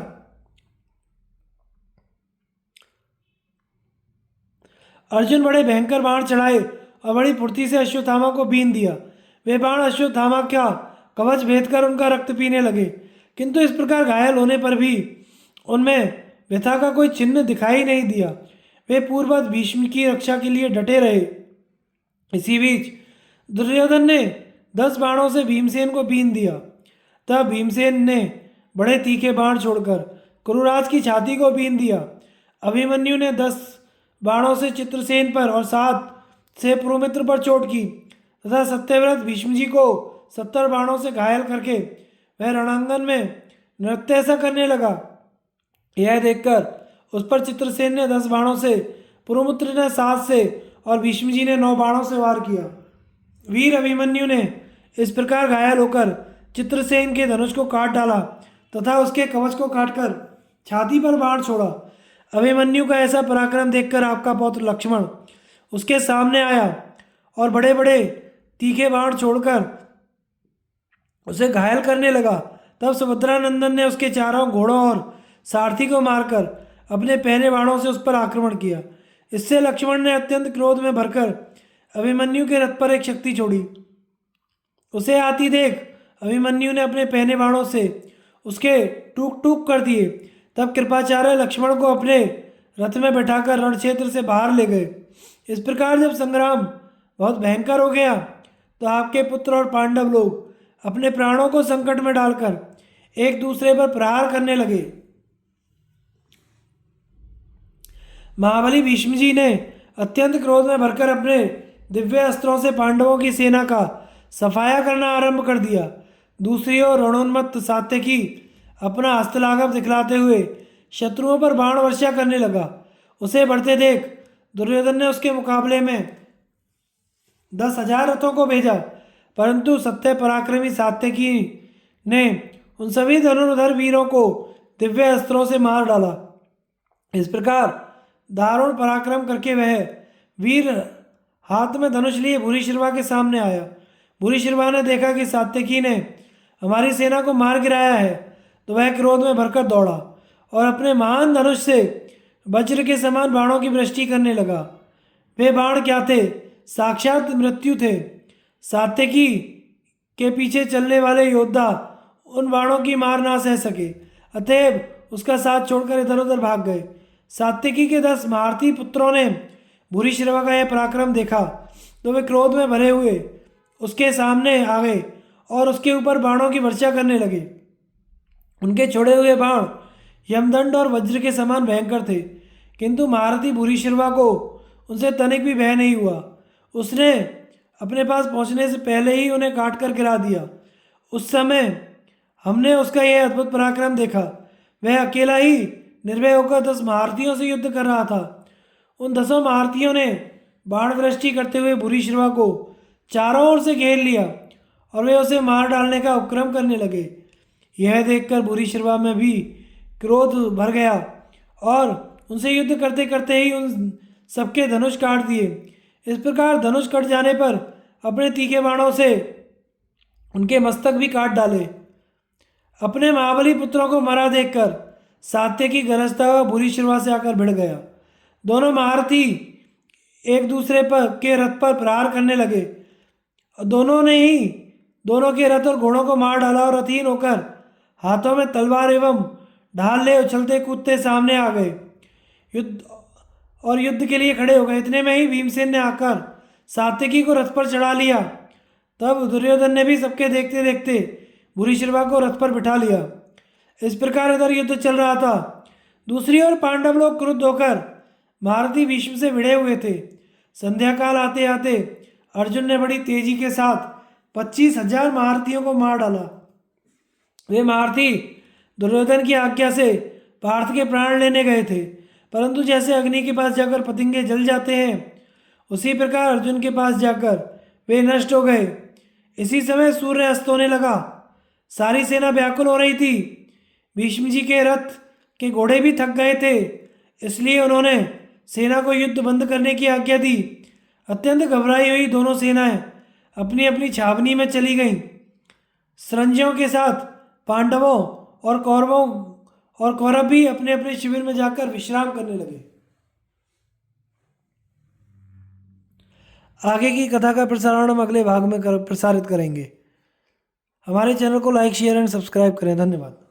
अर्जुन बड़े भयंकर बाण चढ़ाए और बड़ी फुर्ती से अश्वत्थामा को बीन दिया। वे बाण अश्वत्थामा का कवच भेद कर उनका रक्त पीने लगे, किंतु इस प्रकार घायल होने पर भी उनमें व्यथा का कोई चिन्ह दिखाई नहीं दिया। वे पूर्ववत भीष्म की रक्षा के लिए डटे रहे। इसी बीच दुर्योधन ने 10 बाणों से भीमसेन को बीन दिया। तब भीमसेन ने बड़े तीखे बाण छोड़कर कुरुराज की छाती को बीन दिया। अभिमन्यु ने 10 बाणों से चित्रसेन पर और 7 से पुरुमित्र पर चोट की तथा सत्यव्रत भीष्म जी को 70 बाणों से घायल करके वह रणांगन में नृत्य ऐसा करने लगा। यह देखकर उस पर चित्रसेन ने 10 बाणों से पुरुमित्र ने 7 से और भीष्म जी ने 9 बाणों से वार किया। वीर अभिमन्यु ने इस प्रकार घायल होकर चित्रसेन के धनुष को काट डाला तथा उसके कवच को काटकर छाती पर बाण छोड़ा। अभिमन्यु का ऐसा पराक्रम देखकर आपका पौत्र लक्ष्मण उसके सामने आया और बड़े बड़े तीखे बाण छोड़कर उसे घायल करने लगा। तब सुभद्रा नंदन ने उसके चारों घोड़ों और सारथी को मारकर अपने पहने बाणों से उस पर आक्रमण किया। इससे लक्ष्मण ने अत्यंत क्रोध में भरकर अभिमन्यु के रथ पर एक शक्ति छोड़ी। उसे आती देख अभिमन्यु ने अपने पहने बाणों से उसके टूक टूक कर दिए। तब कृपाचार्य लक्ष्मण को अपने रथ में बैठाकर रण क्षेत्र से बाहर ले गए। इस प्रकार जब संग्राम बहुत भयंकर हो गया तो आपके पुत्र और पांडव लोग अपने प्राणों को संकट में डालकर एक दूसरे पर प्रहार करने लगे। महाबली भीष्म जी ने अत्यंत क्रोध में भरकर अपने दिव्य अस्त्रों से पांडवों की सेना का सफाया करना आरंभ कर दिया। दूसरी ओर रणोन्मत्त सात्यकी अपना हस्तलाघव दिखलाते हुए शत्रुओं पर बाण वर्षा करने लगा। उसे बढ़ते देख दुर्योधन ने उसके मुकाबले में 10,000 रथों को भेजा, परंतु सत्य पराक्रमी सात्यकी ने उन सभी धनुर्धर वीरों को दिव्य अस्त्रों से मार डाला। इस प्रकार दारुण पराक्रम करके वह वीर हाथ में धनुष लिए भूरिश्रवा के सामने आया। भूरिश्रवा ने देखा कि सात्यकी ने हमारी सेना को मार गिराया है, तो वह क्रोध में भरकर दौड़ा और अपने महान धनुष से वज्र के समान बाणों की वृष्टि करने लगा। वे बाण क्या थे? साक्षात मृत्यु थे। सात्यकी के पीछे चलने वाले योद्धा उन बाणों की मार ना सह सके, अतएव उसका साथ छोड़कर इधर उधर भाग गए। सात्यकी के 10 महारथी पुत्रों ने भूरिश्रवा का यह पराक्रम देखा तो वे क्रोध में भरे हुए उसके सामने आ गए और उसके ऊपर बाणों की वर्षा करने लगे। उनके छोड़े हुए बाण यमदंड और वज्र के समान भयंकर थे, किंतु महारथी भूरिश्रवा को उनसे तनिक भी भय नहीं हुआ। उसने अपने पास पहुंचने से पहले ही उन्हें काट कर गिरा दिया। उस समय हमने उसका यह अद्भुत पराक्रम देखा। वह अकेला ही निर्भय होकर 10 महारथियों से युद्ध कर रहा था। उन 10 महारथियों ने बाण वृष्टि करते हुए भूरिश्रवा को चारों ओर से घेर लिया और वे उसे मार डालने का उपक्रम करने लगे। यह देखकर भूरिश्रवा में भी क्रोध भर गया और उनसे युद्ध करते करते ही उन सबके धनुष काट दिए। इस प्रकार धनुष कट जाने पर अपने तीखे बाणों से उनके मस्तक भी काट डाले। अपने महाबली पुत्रों को मरा देखकर सात्यकी गरजता हुआ भूरिश्रवा से आकर भिड़ गया। दोनों महारथी एक दूसरे पर के रथ पर प्रहार करने लगे। दोनों के रथ और घोड़ों को मार डाला और रथहीन होकर हाथों में तलवार एवं ढाल ले उछलते कूदते सामने आ गए। युद्ध के लिए खड़े हो गए। इतने में ही भीमसेन ने आकर सात्यकी को रथ पर चढ़ा लिया। तब दुर्योधन ने भी सबके देखते देखते भूरिश्रवा को रथ पर बिठा लिया। इस प्रकार इधर युद्ध चल रहा था। दूसरी ओर पांडव लोग क्रुद्ध होकर महारथी भीष्म से भिड़े हुए थे। संध्या काल आते आते अर्जुन ने बड़ी तेजी के साथ 25,000 महारथियों को मार डाला। वे महारथी दुर्योधन की आज्ञा से पार्थ के प्राण लेने गए थे, परंतु जैसे अग्नि के पास जाकर पतंगे जल जाते हैं, उसी प्रकार अर्जुन के पास जाकर वे नष्ट हो गए। इसी समय सूर्य अस्त होने लगा। सारी सेना व्याकुल हो रही थी। भीष्म जी के रथ के घोड़े भी थक गए थे, इसलिए उन्होंने सेना को युद्ध बंद करने की आज्ञा दी। अत्यंत घबराई हुई दोनों सेनाएं अपनी अपनी छावनी में चली गईं। संजयों के साथ पांडवों और कौरव भी अपने अपने शिविर में जाकर विश्राम करने लगे। आगे की कथा का प्रसारण हम अगले भाग में प्रसारित करेंगे। हमारे चैनल को लाइक शेयर एंड सब्सक्राइब करें। धन्यवाद।